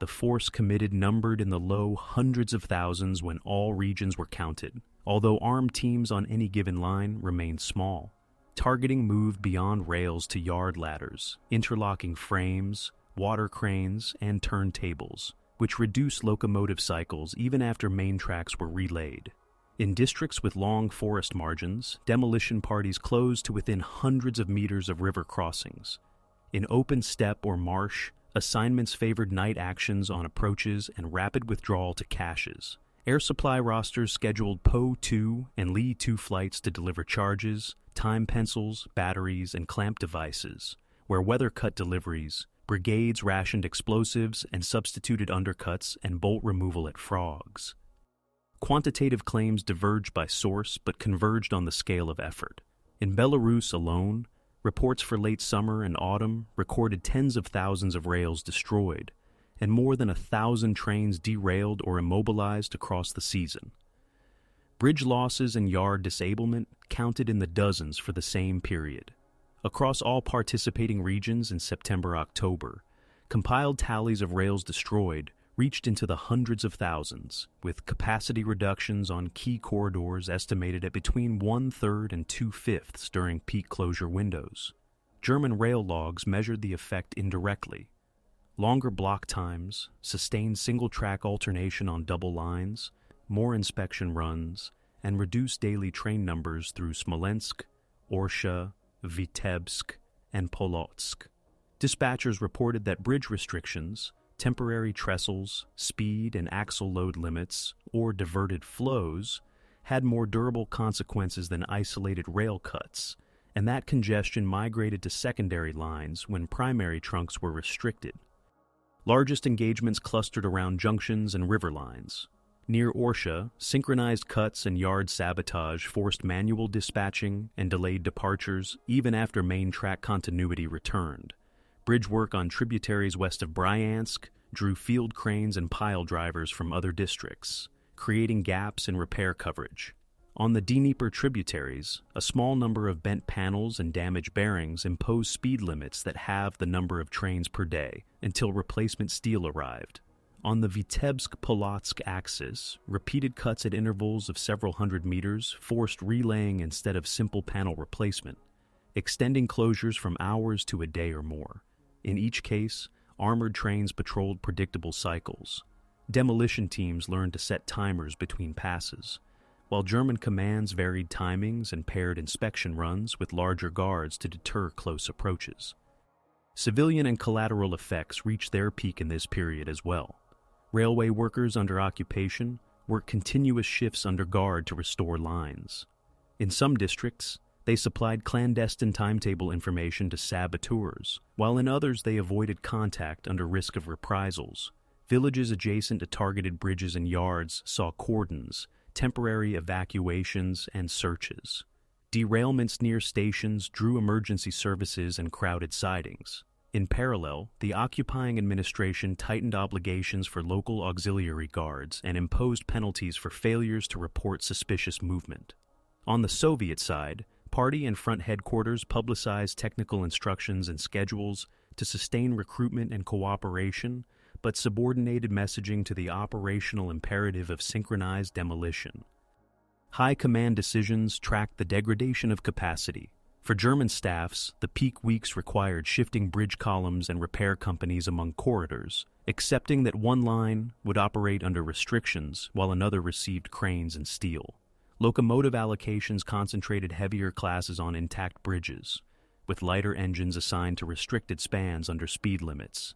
The force committed numbered in the low hundreds of thousands when all regions were counted, although armed teams on any given line remained small. Targeting moved beyond rails to yard ladders, interlocking frames, water cranes, and turntables, which reduced locomotive cycles even after main tracks were relayed. In districts with long forest margins, demolition parties closed to within hundreds of meters of river crossings. In open steppe or marsh, assignments favored night actions on approaches and rapid withdrawal to caches. Air supply rosters scheduled Po-2 and Li-2 flights to deliver charges, time pencils, batteries, and clamp devices, where weather cut deliveries, brigades rationed explosives and substituted undercuts and bolt removal at frogs. Quantitative claims diverged by source but converged on the scale of effort. In Belarus alone, reports for late summer and autumn recorded tens of thousands of rails destroyed, and more than 1,000 trains derailed or immobilized across the season. Bridge losses and yard disablement counted in the dozens for the same period. Across all participating regions in September-October, compiled tallies of rails destroyed reached into the hundreds of thousands, with capacity reductions on key corridors estimated at between 1/3 and 2/5 during peak closure windows. German rail logs measured the effect indirectly. Longer block times, sustained single-track alternation on double lines, more inspection runs, and reduced daily train numbers through Smolensk, Orsha, Vitebsk, and Polotsk. Dispatchers reported that bridge restrictions, temporary trestles, speed and axle load limits, or diverted flows had more durable consequences than isolated rail cuts, and that congestion migrated to secondary lines when primary trunks were restricted. Largest engagements clustered around junctions and river lines. Near Orsha, synchronized cuts and yard sabotage forced manual dispatching and delayed departures even after main track continuity returned. Bridge work on tributaries west of Bryansk drew field cranes and pile drivers from other districts, creating gaps in repair coverage. On the Dnieper tributaries, a small number of bent panels and damaged bearings imposed speed limits that halved the number of trains per day until replacement steel arrived. On the Vitebsk-Polotsk axis, repeated cuts at intervals of several hundred meters forced relaying instead of simple panel replacement, extending closures from hours to a day or more. In each case, armored trains patrolled predictable cycles. Demolition teams learned to set timers between passes, while German commands varied timings and paired inspection runs with larger guards to deter close approaches. Civilian and collateral effects reached their peak in this period as well. Railway workers under occupation worked continuous shifts under guard to restore lines. In some districts, they supplied clandestine timetable information to saboteurs, while in others they avoided contact under risk of reprisals. Villages adjacent to targeted bridges and yards saw cordons, temporary evacuations, and searches. Derailments near stations drew emergency services and crowded sidings. In parallel, the occupying administration tightened obligations for local auxiliary guards and imposed penalties for failures to report suspicious movement. On the Soviet side, party and front headquarters publicized technical instructions and schedules to sustain recruitment and cooperation, but subordinated messaging to the operational imperative of synchronized demolition. High command decisions tracked the degradation of capacity. For German staffs, the peak weeks required shifting bridge columns and repair companies among corridors, accepting that one line would operate under restrictions while another received cranes and steel. Locomotive allocations concentrated heavier classes on intact bridges, with lighter engines assigned to restricted spans under speed limits.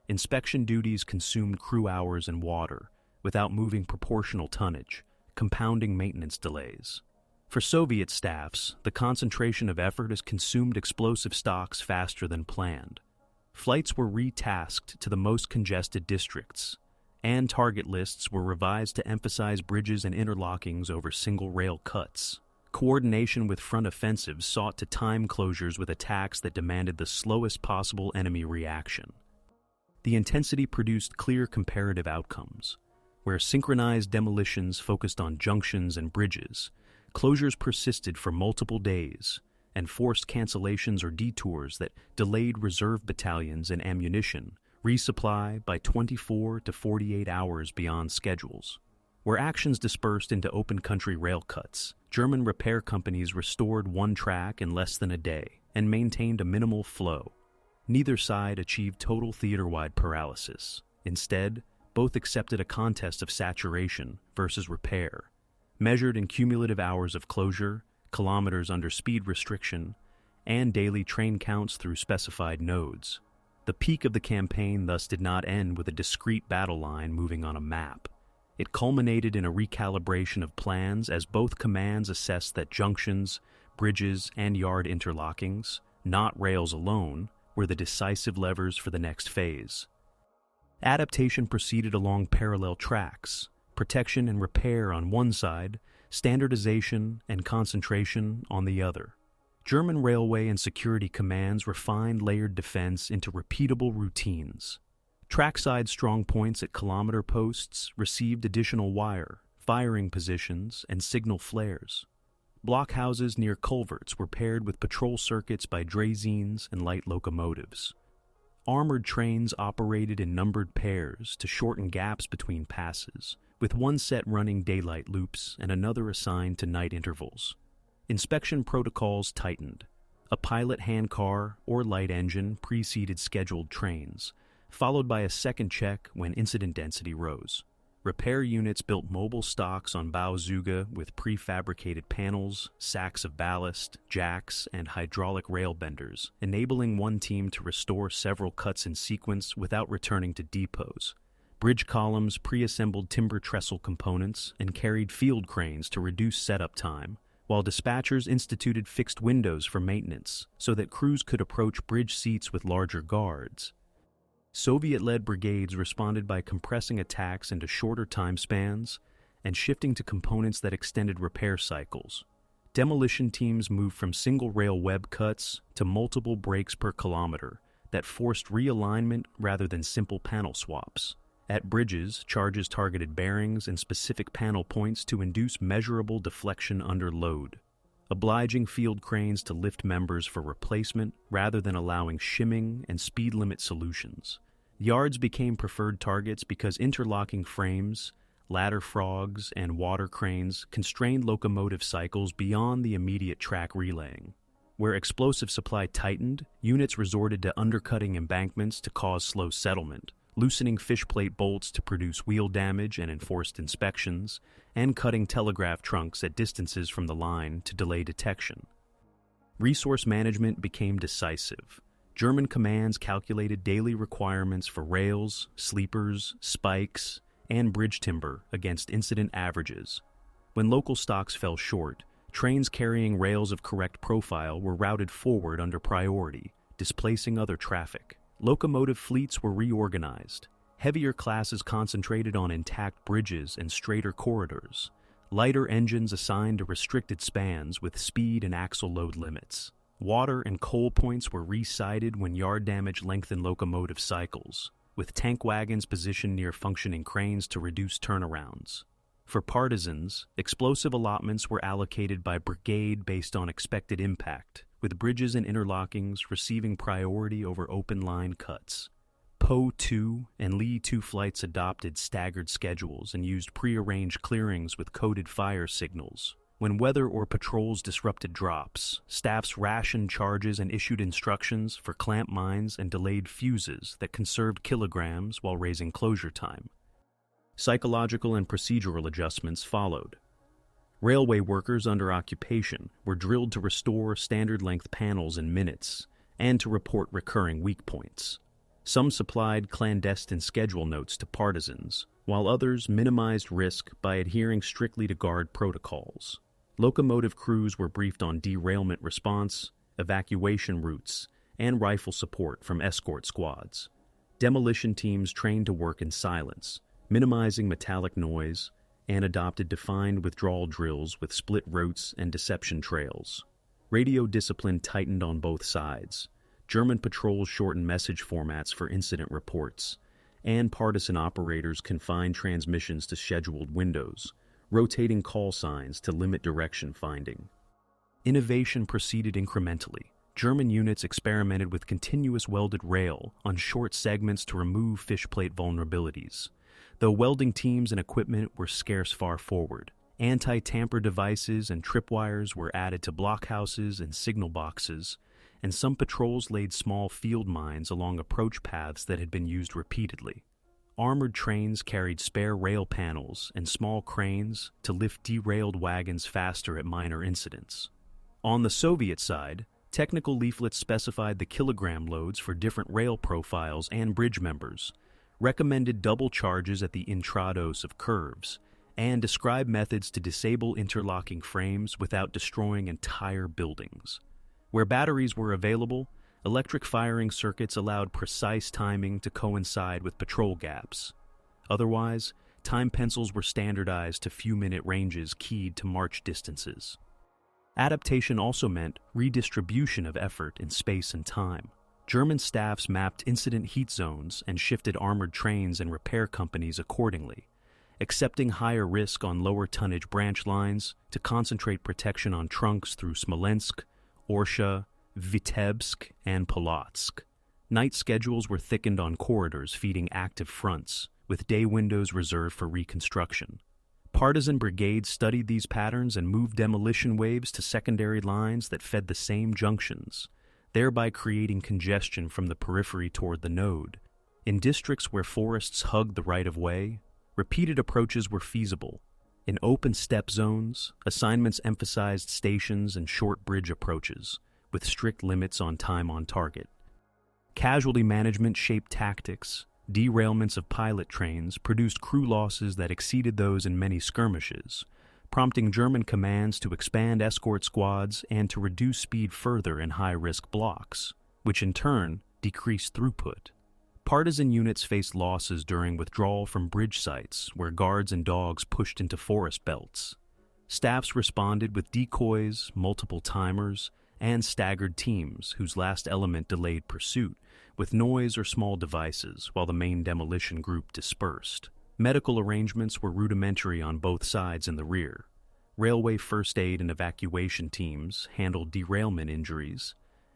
Inspection duties consumed crew hours and water, without moving proportional tonnage, compounding maintenance delays. For Soviet staffs, the concentration of effort has consumed explosive stocks faster than planned. Flights were retasked to the most congested districts, and target lists were revised to emphasize bridges and interlockings over single rail cuts. Coordination with front offensives sought to time closures with attacks that demanded the slowest possible enemy reaction. The intensity produced clear comparative outcomes. Where synchronized demolitions focused on junctions and bridges, closures persisted for multiple days, and forced cancellations or detours that delayed reserve battalions and ammunition resupply by 24 to 48 hours beyond schedules. Where actions dispersed into open country rail cuts, German repair companies restored one track in less than a day and maintained a minimal flow. Neither side achieved total theater-wide paralysis. Instead, both accepted a contest of saturation versus repair, measured in cumulative hours of closure, kilometers under speed restriction, and daily train counts through specified nodes. The peak of the campaign thus did not end with a discrete battle line moving on a map. It culminated in a recalibration of plans as both commands assessed that junctions, bridges, and yard interlockings, not rails alone, were the decisive levers for the next phase. Adaptation proceeded along parallel tracks, protection and repair on one side, standardization and concentration on the other. German railway and security commands refined layered defense into repeatable routines. Trackside strong points at kilometer posts received additional wire, firing positions, and signal flares. Blockhouses near culverts were paired with patrol circuits by draisines and light locomotives. Armored trains operated in numbered pairs to shorten gaps between passes, with one set running daylight loops and another assigned to night intervals. Inspection protocols tightened. A pilot handcar or light engine preceded scheduled trains, followed by a second check when incident density rose. Repair units built mobile stocks on Bauzuge with prefabricated panels, sacks of ballast, jacks, and hydraulic rail benders, enabling one team to restore several cuts in sequence without returning to depots. Bridge columns pre-assembled timber trestle components and carried field cranes to reduce setup time, while dispatchers instituted fixed windows for maintenance so that crews could approach bridge seats with larger guards. Soviet-led brigades responded by compressing attacks into shorter time spans and shifting to components that extended repair cycles. Demolition teams moved from single rail web cuts to multiple breaks per kilometer that forced realignment rather than simple panel swaps. At bridges, charges targeted bearings and specific panel points to induce measurable deflection under load, obliging field cranes to lift members for replacement rather than allowing shimming and speed limit solutions. Yards became preferred targets because interlocking frames, ladder frogs, and water cranes constrained locomotive cycles beyond the immediate track relaying. Where explosive supply tightened, units resorted to undercutting embankments to cause slow settlement, loosening fishplate bolts to produce wheel damage and enforced inspections, and cutting telegraph trunks at distances from the line to delay detection. Resource management became decisive. German commands calculated daily requirements for rails, sleepers, spikes, and bridge timber against incident averages. When local stocks fell short, trains carrying rails of correct profile were routed forward under priority, displacing other traffic. Locomotive fleets were reorganized. Heavier classes concentrated on intact bridges and straighter corridors. Lighter engines assigned to restricted spans with speed and axle load limits. Water and coal points were resighted when yard damage lengthened locomotive cycles, with tank wagons positioned near functioning cranes to reduce turnarounds. For partisans, explosive allotments were allocated by brigade based on expected impact, with bridges and interlockings receiving priority over open line cuts. Po 2 and Li 2 flights adopted staggered schedules and used prearranged clearings with coded fire signals. When weather or patrols disrupted drops, staffs rationed charges and issued instructions for clamp mines and delayed fuses that conserved kilograms while raising closure time. Psychological and procedural adjustments followed. Railway workers under occupation were drilled to restore standard-length panels in minutes and to report recurring weak points. Some supplied clandestine schedule notes to partisans, while others minimized risk by adhering strictly to guard protocols. Locomotive crews were briefed on derailment response, evacuation routes, and rifle support from escort squads. Demolition teams trained to work in silence, minimizing metallic noise, and adopted defined withdrawal drills with split routes and deception trails. Radio discipline tightened on both sides. German patrols shortened message formats for incident reports, and partisan operators confined transmissions to scheduled windows, rotating call signs to limit direction finding. Innovation proceeded incrementally. German units experimented with continuous welded rail on short segments to remove fishplate vulnerabilities. Though welding teams and equipment were scarce far forward, anti-tamper devices and tripwires were added to blockhouses and signal boxes, and some patrols laid small field mines along approach paths that had been used repeatedly. Armored trains carried spare rail panels and small cranes to lift derailed wagons faster at minor incidents. On the Soviet side, technical leaflets specified the kilogram loads for different rail profiles and bridge members, recommended double charges at the intrados of curves, and described methods to disable interlocking frames without destroying entire buildings. Where batteries were available, electric firing circuits allowed precise timing to coincide with patrol gaps. Otherwise, time pencils were standardized to few-minute ranges keyed to march distances. Adaptation also meant redistribution of effort in space and time. German staffs mapped incident heat zones and shifted armored trains and repair companies accordingly, accepting higher risk on lower tonnage branch lines to concentrate protection on trunks through Smolensk, Orsha, Vitebsk, and Polotsk. Night schedules were thickened on corridors feeding active fronts, with day windows reserved for reconstruction. Partisan brigades studied these patterns and moved demolition waves to secondary lines that fed the same junctions, thereby creating congestion from the periphery toward the node. In districts where forests hugged the right-of-way, repeated approaches were feasible. In open steppe zones, assignments emphasized stations and short bridge approaches, with strict limits on time on target. Casualty management shaped tactics. Derailments of pilot trains produced crew losses that exceeded those in many skirmishes, prompting German commands to expand escort squads and to reduce speed further in high-risk blocks, which in turn decreased throughput. Partisan units faced losses during withdrawal from bridge sites where guards and dogs pushed into forest belts. Staffs responded with decoys, multiple timers, and staggered teams whose last element delayed pursuit with noise or small devices while the main demolition group dispersed. Medical arrangements were rudimentary on both sides in the rear. Railway first aid and evacuation teams handled derailment injuries,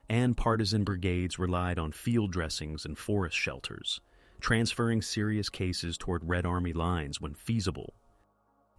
and partisan brigades relied on field dressings and forest shelters, transferring serious cases toward Red Army lines when feasible.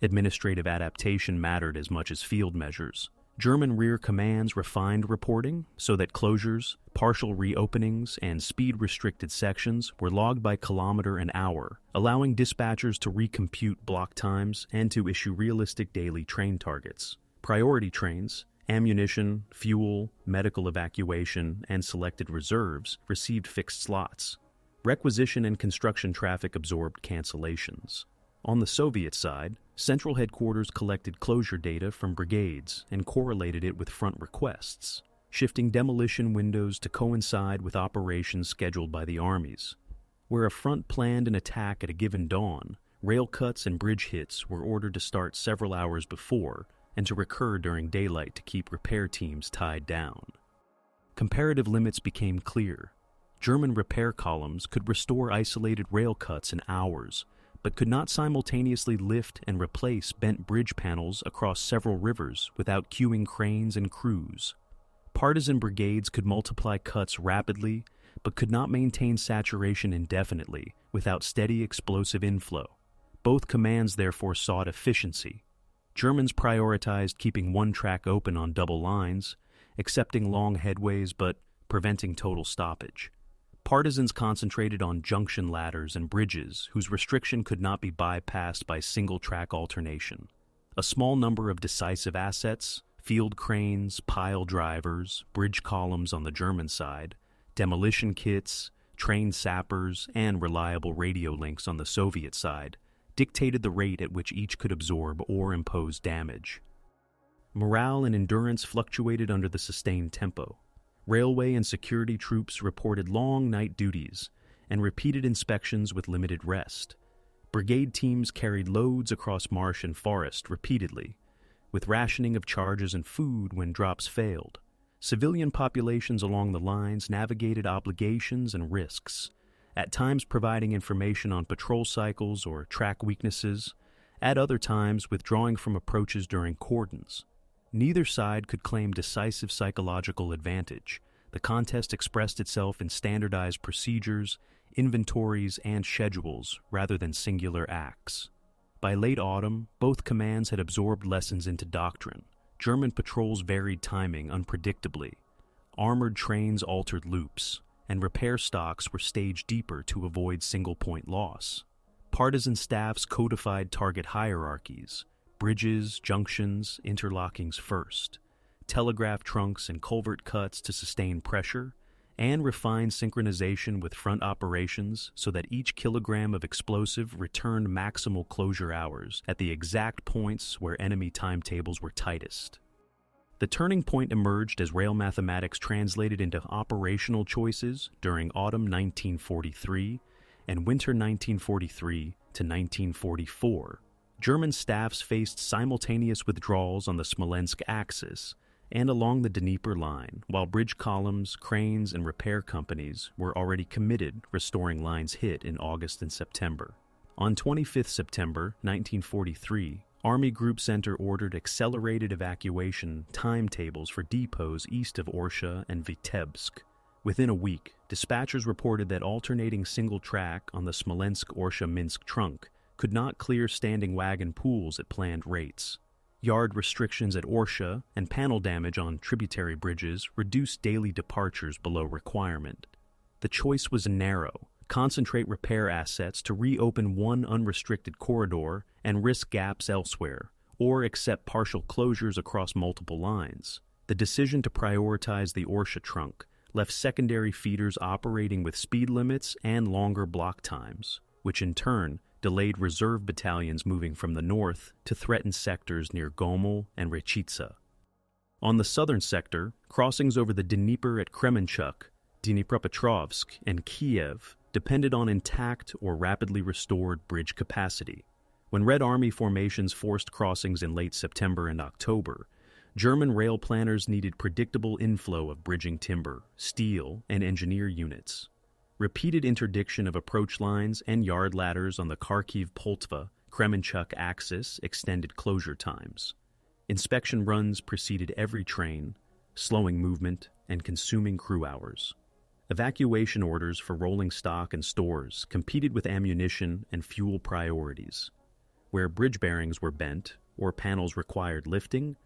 Administrative adaptation mattered as much as field measures. German rear commands refined reporting so that closures, partial reopenings, and speed-restricted sections were logged by kilometer and hour, allowing dispatchers to recompute block times and to issue realistic daily train targets. Priority trains, ammunition, fuel, medical evacuation, and selected reserves received fixed slots. Requisition and construction traffic absorbed cancellations. On the Soviet side, Central Headquarters collected closure data from brigades and correlated it with front requests, shifting demolition windows to coincide with operations scheduled by the armies. Where a front planned an attack at a given dawn, rail cuts and bridge hits were ordered to start several hours before and to recur during daylight to keep repair teams tied down. Comparative limits became clear. German repair columns could restore isolated rail cuts in hours, but could not simultaneously lift and replace bent bridge panels across several rivers without queuing cranes and crews. Partisan brigades could multiply cuts rapidly, but could not maintain saturation indefinitely without steady explosive inflow. Both commands therefore sought efficiency. Germans prioritized keeping one track open on double lines, accepting long headways but preventing total stoppage. Partisans concentrated on junction ladders and bridges whose restriction could not be bypassed by single-track alternation. A small number of decisive assets, field cranes, pile drivers, bridge columns on the German side, demolition kits, trained sappers, and reliable radio links on the Soviet side, dictated the rate at which each could absorb or impose damage. Morale and endurance fluctuated under the sustained tempo. Railway and security troops reported long night duties and repeated inspections with limited rest. Brigade teams carried loads across marsh and forest repeatedly, with rationing of charges and food when drops failed. Civilian populations along the lines navigated obligations and risks, at times providing information on patrol cycles or track weaknesses, at other times withdrawing from approaches during cordons. Neither side could claim decisive psychological advantage. The contest expressed itself in standardized procedures, inventories, and schedules rather than singular acts. By late autumn, both commands had absorbed lessons into doctrine. German patrols varied timing unpredictably. Armored trains altered loops, and repair stocks were staged deeper to avoid single-point loss. Partisan staffs codified target hierarchies: bridges, junctions, interlockings first, telegraph trunks and culvert cuts to sustain pressure, and refined synchronization with front operations so that each kilogram of explosive returned maximal closure hours at the exact points where enemy timetables were tightest. The turning point emerged as rail mathematics translated into operational choices during autumn 1943 and winter 1943 to 1944. German staffs faced simultaneous withdrawals on the Smolensk axis and along the Dnieper line, while bridge columns, cranes, and repair companies were already committed, restoring lines hit in August and September. On 25 September 1943, Army Group Center ordered accelerated evacuation timetables for depots east of Orsha and Vitebsk. Within a week, dispatchers reported that alternating single track on the Smolensk-Orsha-Minsk trunk could not clear standing wagon pools at planned rates. Yard restrictions at Orsha and panel damage on tributary bridges reduced daily departures below requirement. The choice was narrow: concentrate repair assets to reopen one unrestricted corridor and risk gaps elsewhere, or accept partial closures across multiple lines. The decision to prioritize the Orsha trunk left secondary feeders operating with speed limits and longer block times, which in turn delayed reserve battalions moving from the north to threaten sectors near Gomel and Rechitsa. On the southern sector, crossings over the Dnieper at Kremenchuk, Dnipropetrovsk, and Kiev depended on intact or rapidly restored bridge capacity. When Red Army formations forced crossings in late September and October, German rail planners needed predictable inflow of bridging timber, steel, and engineer units. Repeated interdiction of approach lines and yard ladders on the Kharkiv-Poltva-Kremenchuk axis extended closure times. Inspection runs preceded every train, slowing movement and consuming crew hours. Evacuation orders for rolling stock and stores competed with ammunition and fuel priorities. Where bridge bearings were bent or panels required lifting,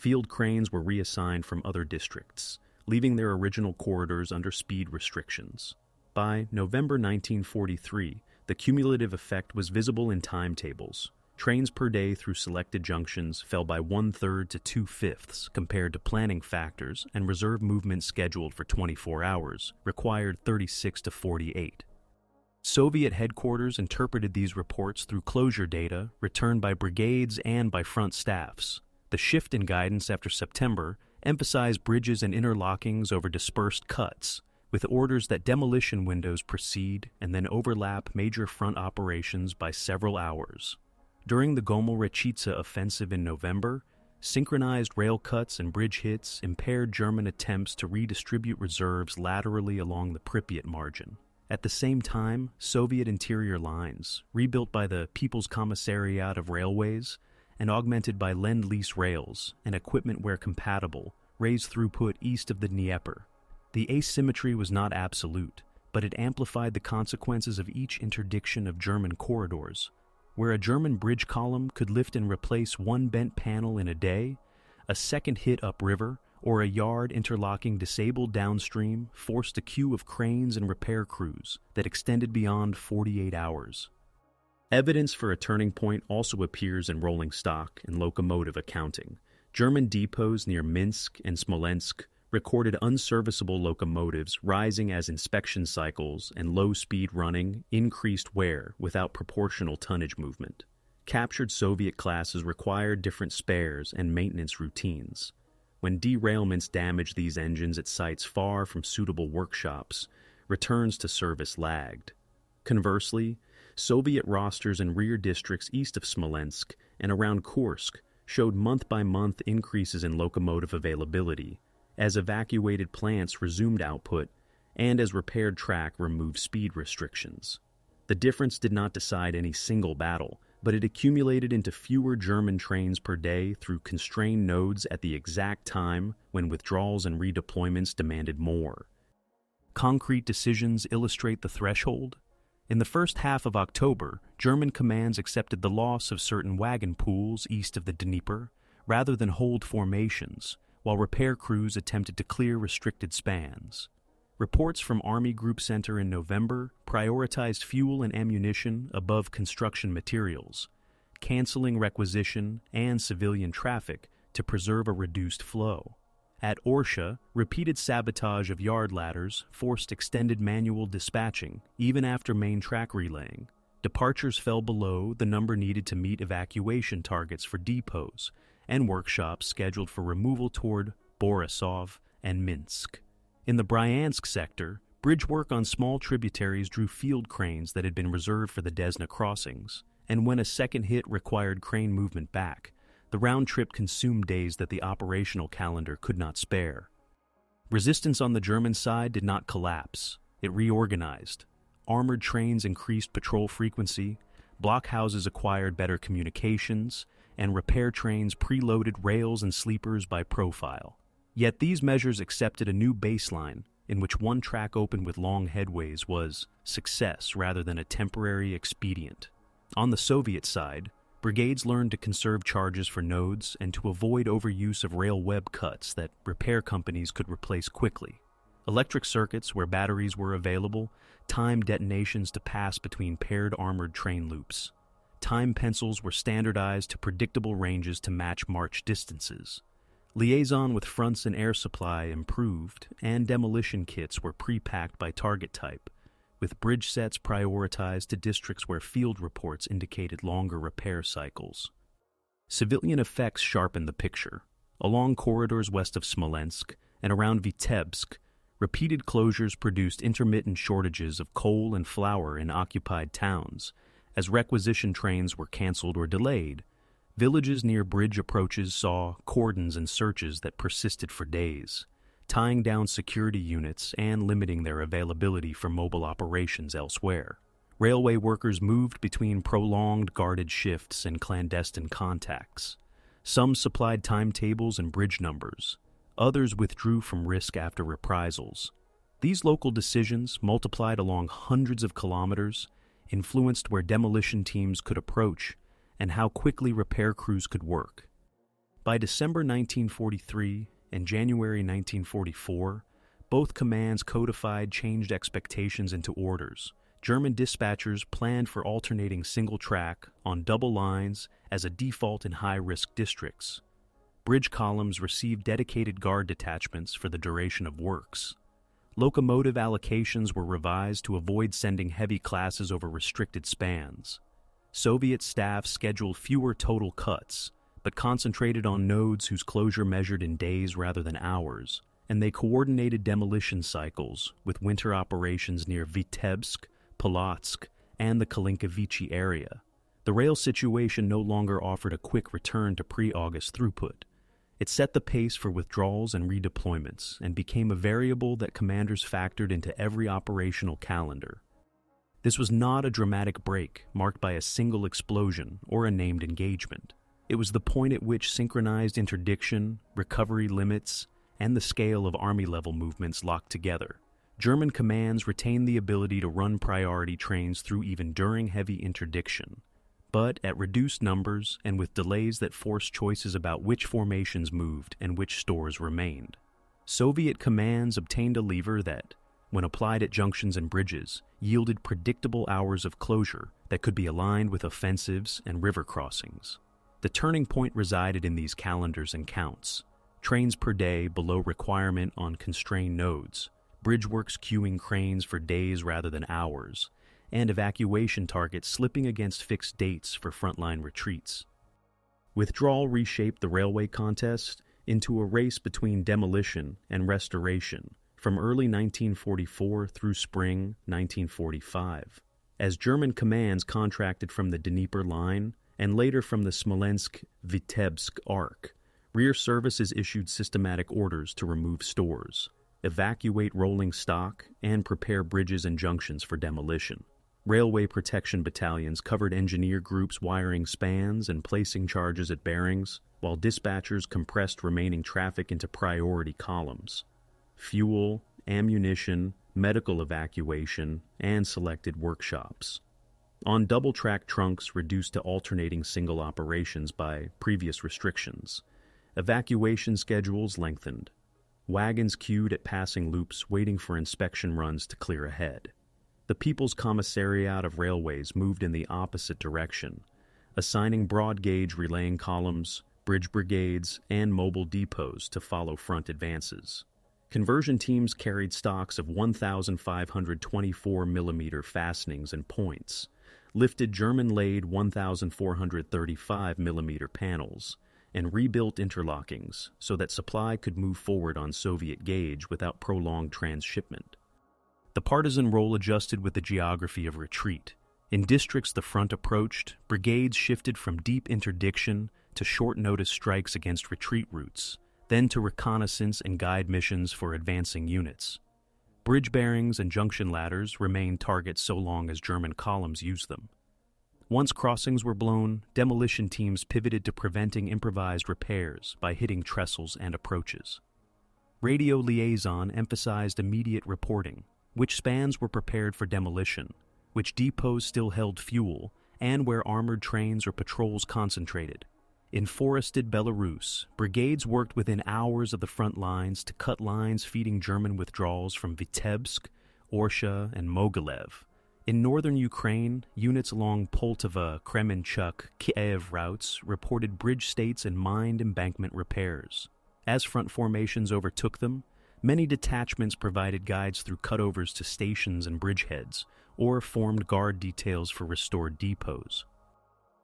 Field cranes were reassigned from other districts, leaving their original corridors under speed restrictions. By November 1943, the cumulative effect was visible in timetables. Trains per day through selected junctions fell by 1/3 to 2/5 compared to planning factors, and reserve movements scheduled for 24 hours required 36 to 48. Soviet headquarters interpreted these reports through closure data returned by brigades and by front staffs. The shift in guidance after September emphasized bridges and interlockings over dispersed cuts, with orders that demolition windows precede and then overlap major front operations by several hours. During the Gomel-Rechitsa offensive in November, synchronized rail cuts and bridge hits impaired German attempts to redistribute reserves laterally along the Pripyat margin. At the same time, Soviet interior lines, rebuilt by the People's Commissariat of Railways and augmented by Lend-Lease rails and equipment where compatible, raised throughput east of the Dnieper. The asymmetry was not absolute, but it amplified the consequences of each interdiction of German corridors. Where a German bridge column could lift and replace one bent panel in a day, a second hit upriver, or a yard interlocking disabled downstream forced a queue of cranes and repair crews that extended beyond 48 hours. Evidence for a turning point also appears in rolling stock and locomotive accounting. German depots near Minsk and Smolensk recorded unserviceable locomotives rising as inspection cycles and low-speed running increased wear without proportional tonnage movement. Captured Soviet classes required different spares and maintenance routines. When derailments damaged these engines at sites far from suitable workshops, returns to service lagged. Conversely, Soviet rosters in rear districts east of Smolensk and around Kursk showed month-by-month increases in locomotive availability, as evacuated plants resumed output and as repaired track removed speed restrictions. The difference did not decide any single battle, but it accumulated into fewer German trains per day through constrained nodes at the exact time when withdrawals and redeployments demanded more. Concrete decisions illustrate the threshold. In the first half of October, German commands accepted the loss of certain wagon pools east of the Dnieper rather than hold formations, while repair crews attempted to clear restricted spans. Reports from Army Group Center in November prioritized fuel and ammunition above construction materials, canceling requisition and civilian traffic to preserve a reduced flow. At Orsha, repeated sabotage of yard ladders forced extended manual dispatching even after main track relaying. Departures fell below the number needed to meet evacuation targets for depots and workshops scheduled for removal toward Borisov and Minsk. In the Bryansk sector, bridge work on small tributaries drew field cranes that had been reserved for the Desna crossings, and when a second hit required crane movement back, the round trip consumed days that the operational calendar could not spare. Resistance on the German side did not collapse. It reorganized. Armored trains increased patrol frequency, blockhouses acquired better communications, and repair trains preloaded rails and sleepers by profile. Yet these measures accepted a new baseline in which one track open with long headways was success rather than a temporary expedient. On the Soviet side, brigades learned to conserve charges for nodes and to avoid overuse of rail web cuts that repair companies could replace quickly. Electric circuits where batteries were available timed detonations to pass between paired armored train loops. Time pencils were standardized to predictable ranges to match march distances. Liaison with fronts and air supply improved, and demolition kits were pre-packed by target type, with bridge sets prioritized to districts where field reports indicated longer repair cycles. Civilian effects sharpened the picture. Along corridors west of Smolensk and around Vitebsk, repeated closures produced intermittent shortages of coal and flour in occupied towns, as requisition trains were canceled or delayed. Villages near bridge approaches saw cordons and searches that persisted for days, tying down security units and limiting their availability for mobile operations elsewhere. Railway workers moved between prolonged guarded shifts and clandestine contacts. Some supplied timetables and bridge numbers. Others withdrew from risk after reprisals. These local decisions, multiplied along hundreds of kilometers, influenced where demolition teams could approach and how quickly repair crews could work. By December 1943 and January 1944, both commands codified changed expectations into orders. German dispatchers planned for alternating single track on double lines as a default in high-risk districts. Bridge columns received dedicated guard detachments for the duration of works. Locomotive allocations were revised to avoid sending heavy classes over restricted spans. Soviet staff scheduled fewer total cuts, but concentrated on nodes whose closure measured in days rather than hours, and they coordinated demolition cycles with winter operations near Vitebsk, Polotsk, and the Kalinkovichi area. The rail situation no longer offered a quick return to pre-August throughput. It set the pace for withdrawals and redeployments and became a variable that commanders factored into every operational calendar. This was not a dramatic break marked by a single explosion or a named engagement. It was the point at which synchronized interdiction, recovery limits, and the scale of Army-level movements locked together. German commands retained the ability to run priority trains through even during heavy interdiction, but at reduced numbers and with delays that forced choices about which formations moved and which stores remained. Soviet commands obtained a lever that, when applied at junctions and bridges, yielded predictable hours of closure that could be aligned with offensives and river crossings. The turning point resided in these calendars and counts: trains per day below requirement on constrained nodes, bridgeworks queuing cranes for days rather than hours, and evacuation targets slipping against fixed dates for frontline retreats. Withdrawal reshaped the railway contest into a race between demolition and restoration from early 1944 through spring 1945, as German commands contracted from the Dnieper Line and later from the Smolensk-Vitebsk arc. Rear services issued systematic orders to remove stores, evacuate rolling stock, and prepare bridges and junctions for demolition. Railway protection battalions covered engineer groups wiring spans and placing charges at bearings, while dispatchers compressed remaining traffic into priority columns. Fuel, ammunition, medical evacuation, and selected workshops. On double-track trunks reduced to alternating single operations by previous restrictions, evacuation schedules lengthened. Wagons queued at passing loops waiting for inspection runs to clear ahead. The People's Commissariat of Railways moved in the opposite direction, assigning broad-gauge relaying columns, bridge brigades, and mobile depots to follow front advances. Conversion teams carried stocks of 1,524 mm fastenings and points, lifted German-laid 1,435 mm panels, and rebuilt interlockings so that supply could move forward on Soviet gauge without prolonged transshipment. The partisan role adjusted with the geography of retreat. In districts the front approached, brigades shifted from deep interdiction to short-notice strikes against retreat routes, then to reconnaissance and guide missions for advancing units. Bridge bearings and junction ladders remained targets so long as German columns used them. Once crossings were blown, demolition teams pivoted to preventing improvised repairs by hitting trestles and approaches. Radio liaison emphasized immediate reporting, which spans were prepared for demolition, which depots still held fuel, and where armored trains or patrols concentrated. In forested Belarus, brigades worked within hours of the front lines to cut lines feeding German withdrawals from Vitebsk, Orsha, and Mogilev. In northern Ukraine, units along Poltava, Kremenchuk, Kiev routes reported bridge states and mined embankment repairs. As front formations overtook them, many detachments provided guides through cutovers to stations and bridgeheads, or formed guard details for restored depots.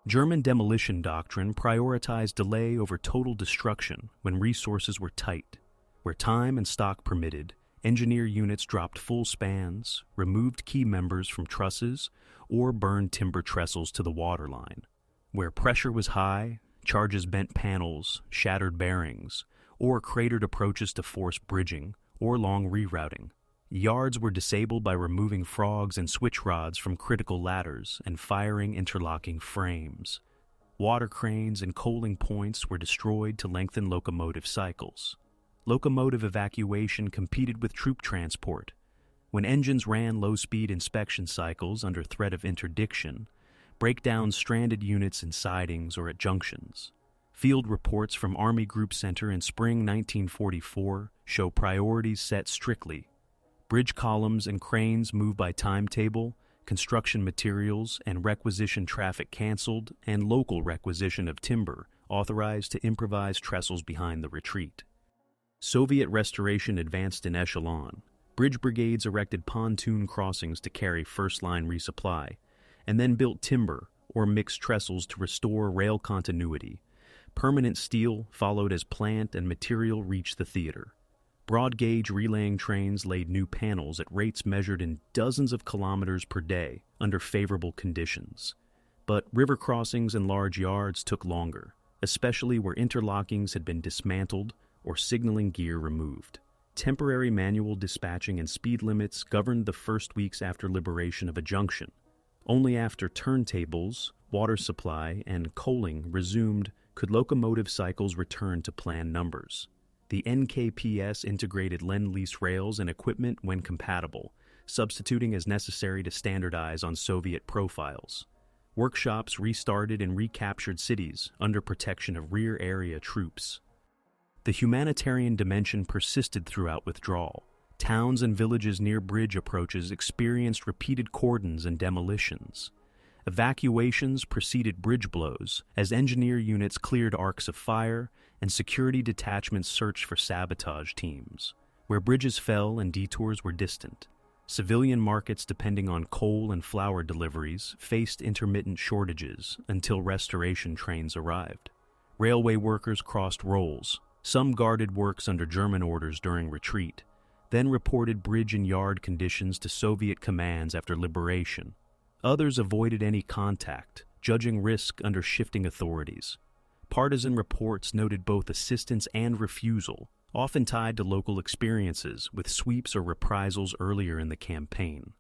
German demolition doctrine prioritized delay over total destruction when resources were tight. Where time and stock permitted, engineer units dropped full spans, removed key members from trusses, or burned timber trestles to the waterline. Where pressure was high, charges bent panels, shattered bearings, or cratered approaches to force bridging or long rerouting. Yards were disabled by removing frogs and switch rods from critical ladders and firing interlocking frames. Water cranes and coaling points were destroyed to lengthen locomotive cycles. Locomotive evacuation competed with troop transport. When engines ran low-speed inspection cycles under threat of interdiction, break down stranded units in sidings or at junctions. Field reports from Army Group Center in spring 1944 show priorities set strictly. Bridge columns and cranes move by timetable, construction materials and requisition traffic canceled, and local requisition of timber authorized to improvise trestles behind the retreat. Soviet restoration advanced in echelon. Bridge brigades erected pontoon crossings to carry first-line resupply, and then built timber or mixed trestles to restore rail continuity. Permanent steel followed as plant and material reached the theater. Broad-gauge relaying trains laid new panels at rates measured in dozens of kilometers per day under favorable conditions. But river crossings and large yards took longer, especially where interlockings had been dismantled or signaling gear removed. Temporary manual dispatching and speed limits governed the first weeks after liberation of a junction. Only after turntables, water supply, and coaling resumed could locomotive cycles return to planned numbers. The NKPS integrated Lend-Lease rails and equipment when compatible, substituting as necessary to standardize on Soviet profiles. Workshops restarted in recaptured cities under protection of rear area troops. The humanitarian dimension persisted throughout withdrawal. Towns and villages near bridge approaches experienced repeated cordons and demolitions. Evacuations preceded bridge blows as engineer units cleared arcs of fire and security detachments searched for sabotage teams. Where bridges fell and detours were distant, civilian markets depending on coal and flour deliveries faced intermittent shortages until restoration trains arrived. Railway workers crossed rolls. Some guarded works under German orders during retreat, then reported bridge and yard conditions to Soviet commands after liberation. Others avoided any contact, judging risk under shifting authorities. Partisan reports noted both assistance and refusal, often tied to local experiences with sweeps or reprisals earlier in the campaign.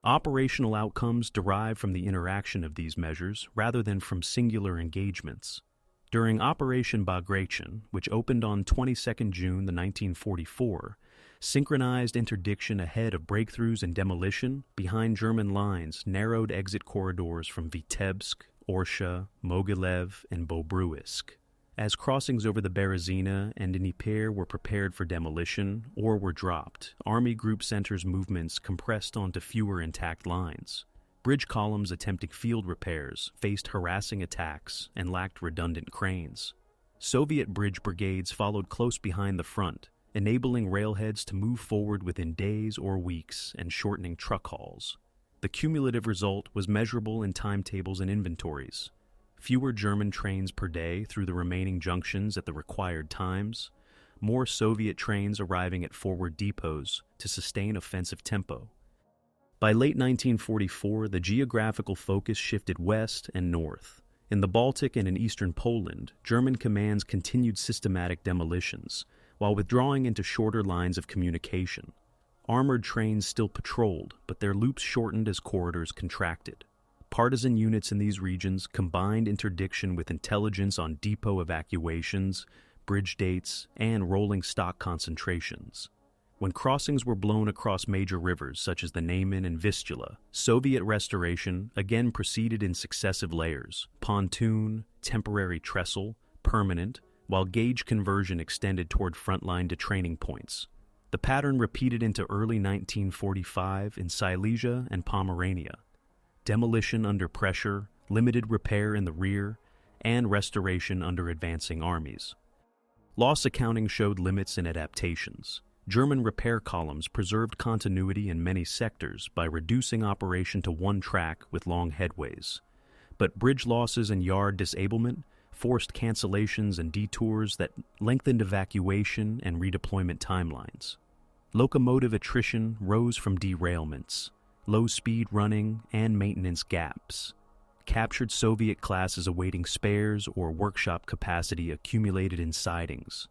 Operational outcomes derive from the interaction of these measures rather than from singular engagements. During Operation Bagration, which opened on 22 June 1944, synchronized interdiction ahead of breakthroughs and demolition behind German lines narrowed exit corridors from Vitebsk, Orsha, Mogilev, and Bobruisk. As crossings over the Berezina and Dnieper were prepared for demolition or were dropped, Army Group Center's movements compressed onto fewer intact lines. Bridge columns attempting field repairs faced harassing attacks and lacked redundant cranes. Soviet bridge brigades followed close behind the front, enabling railheads to move forward within days or weeks and shortening truck hauls. The cumulative result was measurable in timetables and inventories. Fewer German trains per day through the remaining junctions at the required times, more Soviet trains arriving at forward depots to sustain offensive tempo. By late 1944, the geographical focus shifted west and north. In the Baltic and in eastern Poland, German commands continued systematic demolitions, while withdrawing into shorter lines of communication. Armored trains still patrolled, but their loops shortened as corridors contracted. Partisan units in these regions combined interdiction with intelligence on depot evacuations, bridge dates, and rolling stock concentrations. When crossings were blown across major rivers such as the Neman and Vistula, Soviet restoration again proceeded in successive layers: pontoon, temporary trestle, permanent, while gauge conversion extended toward frontline to training points. The pattern repeated into early 1945 in Silesia and Pomerania. Demolition under pressure, limited repair in the rear, and restoration under advancing armies. Loss accounting showed limits in adaptations. German repair columns preserved continuity in many sectors by reducing operation to one track with long headways. But bridge losses and yard disablement forced cancellations and detours that lengthened evacuation and redeployment timelines. Locomotive attrition rose from derailments, low-speed running, and maintenance gaps. Captured Soviet classes awaiting spares or workshop capacity accumulated in sidings.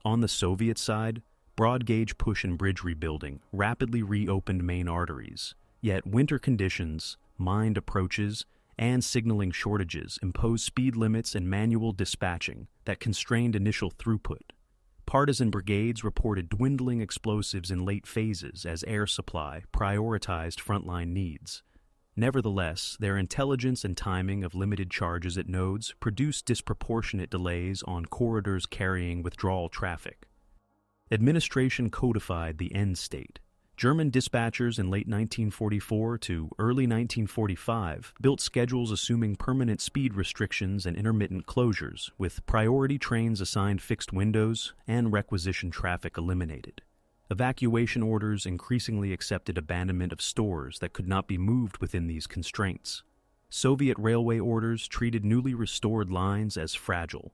On the Soviet side, broad-gauge push and bridge rebuilding rapidly reopened main arteries, yet winter conditions, mined approaches, and signaling shortages imposed speed limits and manual dispatching that constrained initial throughput. Partisan brigades reported dwindling explosives in late phases as air supply prioritized frontline needs. Nevertheless, their intelligence and timing of limited charges at nodes produced disproportionate delays on corridors carrying withdrawal traffic. Administration codified the end state. German dispatchers in late 1944 to early 1945 built schedules assuming permanent speed restrictions and intermittent closures, with priority trains assigned fixed windows and requisition traffic eliminated. Evacuation orders increasingly accepted abandonment of stores that could not be moved within these constraints. Soviet railway orders treated newly restored lines as fragile.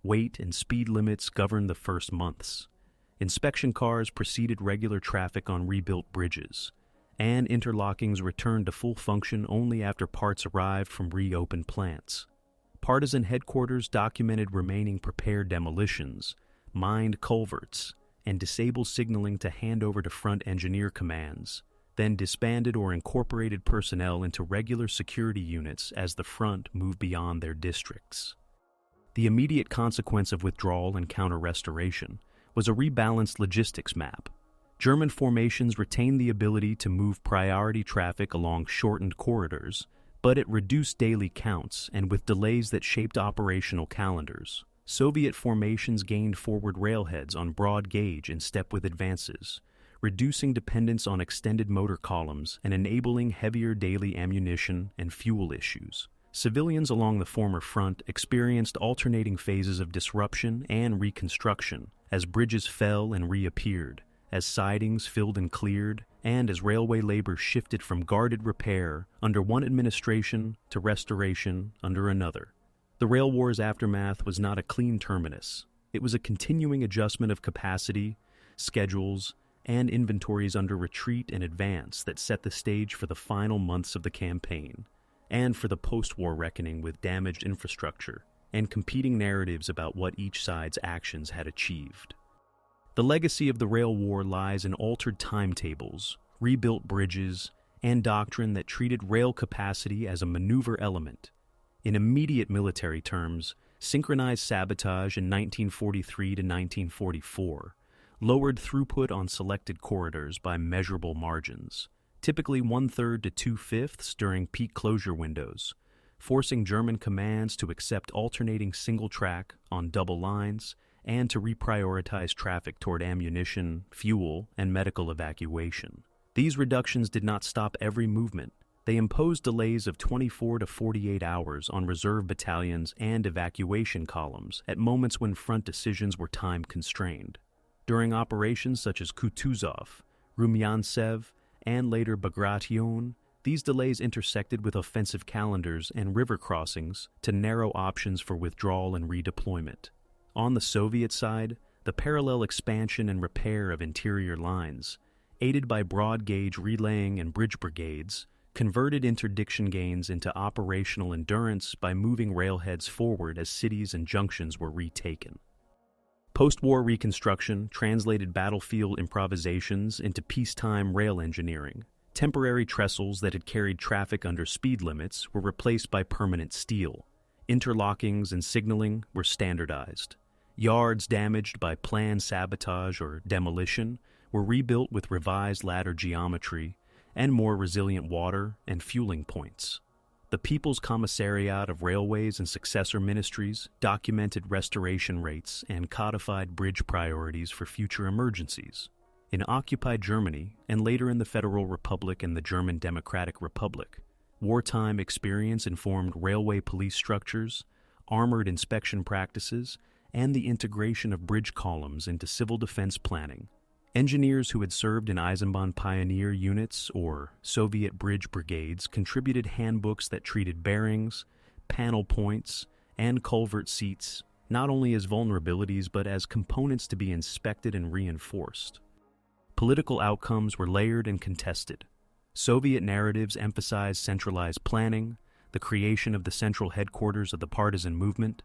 Weight and speed limits governed the first months. Inspection cars preceded regular traffic on rebuilt bridges, and interlockings returned to full function only after parts arrived from reopened plants. Partisan headquarters documented remaining prepared demolitions, mined culverts, and disabled signaling to hand over to front engineer commands, then disbanded or incorporated personnel into regular security units as the front moved beyond their districts. The immediate consequence of withdrawal and counter-restoration was a rebalanced logistics map. German formations retained the ability to move priority traffic along shortened corridors, but at reduced daily counts and with delays that shaped operational calendars. Soviet formations gained forward railheads on broad gauge in step with advances, reducing dependence on extended motor columns and enabling heavier daily ammunition and fuel issues. Civilians along the former front experienced alternating phases of disruption and reconstruction as bridges fell and reappeared, as sidings filled and cleared, and as railway labor shifted from guarded repair under one administration to restoration under another. The rail war's aftermath was not a clean terminus. It was a continuing adjustment of capacity, schedules, and inventories under retreat and advance that set the stage for the final months of the campaign, and for the post-war reckoning with damaged infrastructure and competing narratives about what each side's actions had achieved. The legacy of the rail war lies in altered timetables, rebuilt bridges, and doctrine that treated rail capacity as a maneuver element. In immediate military terms, synchronized sabotage in 1943 to 1944 lowered throughput on selected corridors by measurable margins, typically 1/3 to 2/5 during peak closure windows, forcing German commands to accept alternating single track on double lines and to reprioritize traffic toward ammunition, fuel, and medical evacuation. These reductions did not stop every movement. They imposed delays of 24 to 48 hours on reserve battalions and evacuation columns at moments when front decisions were time-constrained. During operations such as Kutuzov, Rumyantsev, and later Bagration, these delays intersected with offensive calendars and river crossings to narrow options for withdrawal and redeployment. On the Soviet side, the parallel expansion and repair of interior lines, aided by broad-gauge relaying and bridge brigades, converted interdiction gains into operational endurance by moving railheads forward as cities and junctions were retaken. Post-war reconstruction translated battlefield improvisations into peacetime rail engineering. Temporary trestles that had carried traffic under speed limits were replaced by permanent steel. Interlockings and signaling were standardized. Yards damaged by planned sabotage or demolition were rebuilt with revised ladder geometry and more resilient water and fueling points. The People's Commissariat of Railways and successor ministries documented restoration rates and codified bridge priorities for future emergencies. In occupied Germany, and later in the Federal Republic and the German Democratic Republic, wartime experience informed railway police structures, armored inspection practices, and the integration of bridge columns into civil defense planning. Engineers who had served in Eisenbahn pioneer units or Soviet bridge brigades contributed handbooks that treated bearings, panel points, and culvert seats not only as vulnerabilities but as components to be inspected and reinforced. Political outcomes were layered and contested. Soviet narratives emphasized centralized planning, the creation of the central headquarters of the partisan movement,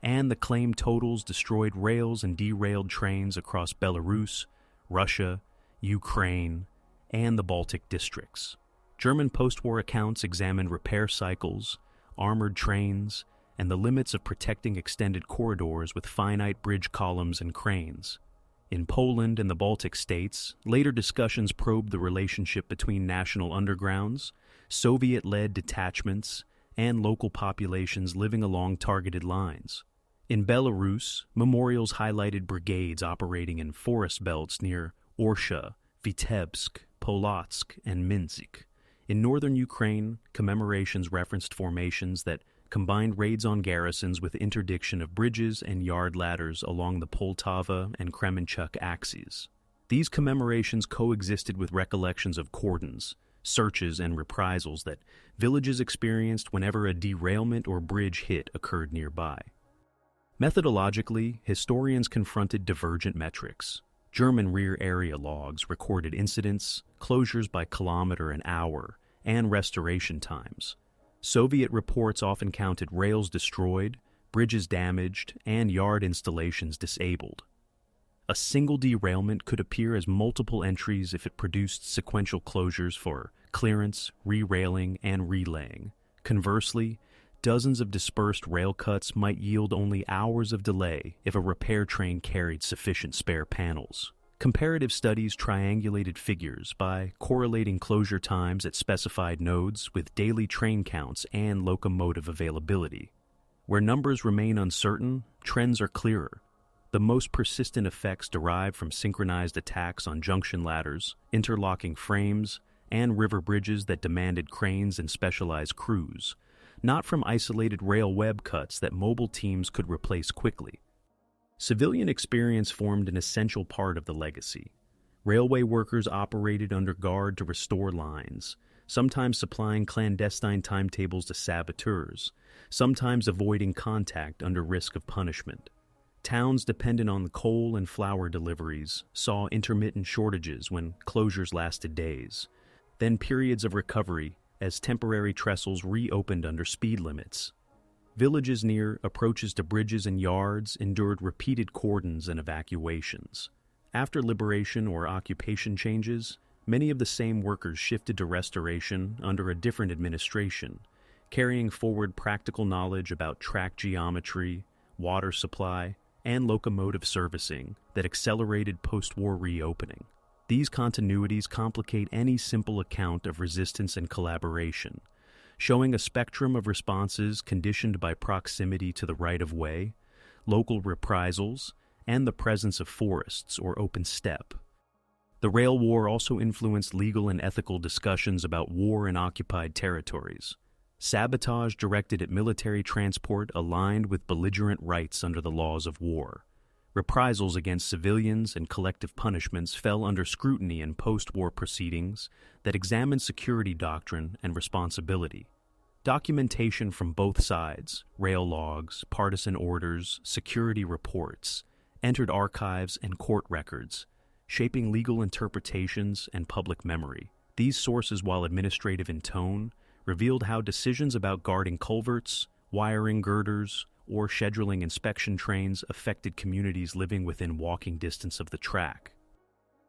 and the claimed totals destroyed rails and derailed trains across Belarus, Russia, Ukraine, and the Baltic districts. German post-war accounts examined repair cycles, armored trains, and the limits of protecting extended corridors with finite bridge columns and cranes. In Poland and the Baltic states, later discussions probed the relationship between national undergrounds, Soviet-led detachments, and local populations living along targeted lines. In Belarus, memorials highlighted brigades operating in forest belts near Orsha, Vitebsk, Polotsk, and Minsk. In northern Ukraine, commemorations referenced formations that combined raids on garrisons with interdiction of bridges and yard ladders along the Poltava and Kremenchuk axes. These commemorations coexisted with recollections of cordons, searches, and reprisals that villages experienced whenever a derailment or bridge hit occurred nearby. Methodologically, historians confronted divergent metrics. German rear area logs recorded incidents, closures by kilometer and hour, and restoration times. Soviet reports often counted rails destroyed, bridges damaged, and yard installations disabled. A single derailment could appear as multiple entries if it produced sequential closures for clearance, re-railing, and relaying. Conversely, dozens of dispersed rail cuts might yield only hours of delay if a repair train carried sufficient spare panels. Comparative studies triangulated figures by correlating closure times at specified nodes with daily train counts and locomotive availability. Where numbers remain uncertain, trends are clearer. The most persistent effects derive from synchronized attacks on junction ladders, interlocking frames, and river bridges that demanded cranes and specialized crews, not from isolated rail web cuts that mobile teams could replace quickly. Civilian experience formed an essential part of the legacy. Railway workers operated under guard to restore lines, sometimes supplying clandestine timetables to saboteurs, sometimes avoiding contact under risk of punishment. Towns dependent on coal and flour deliveries saw intermittent shortages when closures lasted days, then periods of recovery as temporary trestles reopened under speed limits. Villages near approaches to bridges and yards endured repeated cordons and evacuations. After liberation or occupation changes, many of the same workers shifted to restoration under a different administration, carrying forward practical knowledge about track geometry, water supply, and locomotive servicing that accelerated post-war reopening. These continuities complicate any simple account of resistance and collaboration, showing a spectrum of responses conditioned by proximity to the right-of-way, local reprisals, and the presence of forests or open steppe. The rail war also influenced legal and ethical discussions about war in occupied territories. Sabotage directed at military transport aligned with belligerent rights under the laws of war. Reprisals against civilians and collective punishments fell under scrutiny in post-war proceedings that examined security doctrine and responsibility. Documentation from both sides, rail logs, partisan orders, security reports, entered archives and court records, shaping legal interpretations and public memory. These sources, while administrative in tone, revealed how decisions about guarding culverts, wiring girders, or scheduling inspection trains affected communities living within walking distance of the track.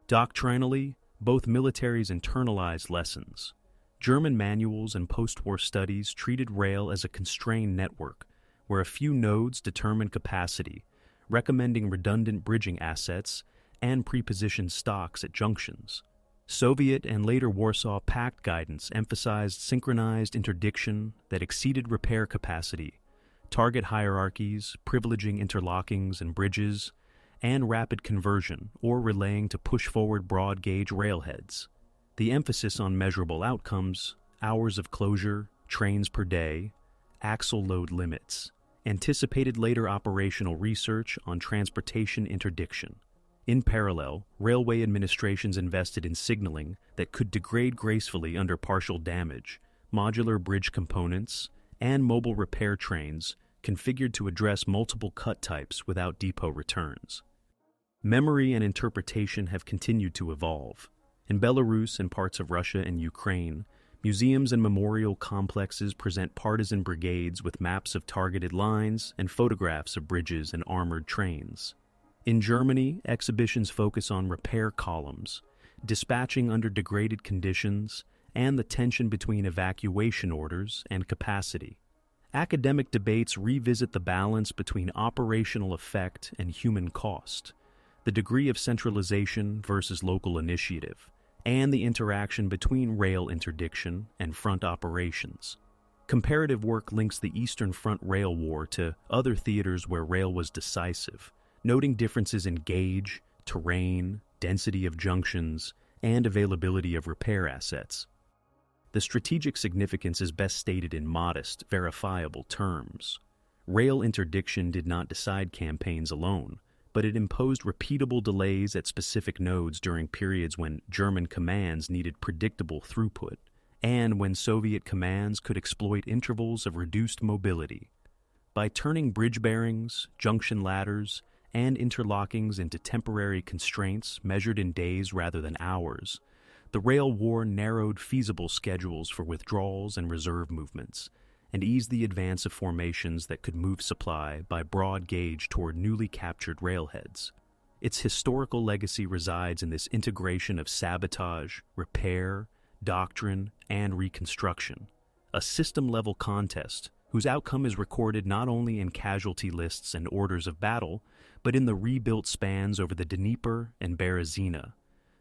Doctrinally, both militaries internalized lessons. German manuals and post-war studies treated rail as a constrained network, where a few nodes determined capacity, recommending redundant bridging assets and prepositioned stocks at junctions. Soviet and later Warsaw Pact guidance emphasized synchronized interdiction that exceeded repair capacity, target hierarchies, privileging interlockings and bridges, and rapid conversion or relaying to push forward broad-gauge railheads. The emphasis on measurable outcomes, hours of closure, trains per day, axle load limits, anticipated later operational research on transportation interdiction. In parallel, railway administrations invested in signaling that could degrade gracefully under partial damage, modular bridge components, and mobile repair trains configured to address multiple cut types without depot returns. Memory and interpretation have continued to evolve. In Belarus and parts of Russia and Ukraine, museums and memorial complexes present partisan brigades with maps of targeted lines and photographs of bridges and armored trains. In Germany, exhibitions focus on repair columns, dispatching under degraded conditions, and the tension between evacuation orders and capacity. Academic debates revisit the balance between operational effect and human cost. the degree of centralization versus local initiative, and the interaction between rail interdiction and front operations. Comparative work links the Eastern Front Rail War to other theaters where rail was decisive, noting differences in gauge, terrain, density of junctions, and availability of repair assets. The strategic significance is best stated in modest, verifiable terms. Rail interdiction did not decide campaigns alone, but it imposed repeatable delays at specific nodes during periods when German commands needed predictable throughput, and when Soviet commands could exploit intervals of reduced mobility. By turning bridge bearings, junction ladders, and interlockings into temporary constraints measured in days rather than hours, the rail war narrowed feasible schedules for withdrawals and reserve movements, and eased the advance of formations that could move supply by broad gauge toward newly captured railheads. Its historical legacy resides in this integration of sabotage, repair, doctrine, and reconstruction, a system-level contest whose outcome is recorded not only in casualty lists and orders of battle, but in the rebuilt spans over the Dnieper and Berezina,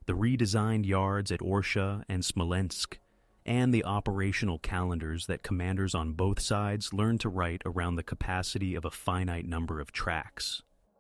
the redesigned yards at Orsha and Smolensk, and the operational calendars that commanders on both sides learned to write around the capacity of a finite number of tracks.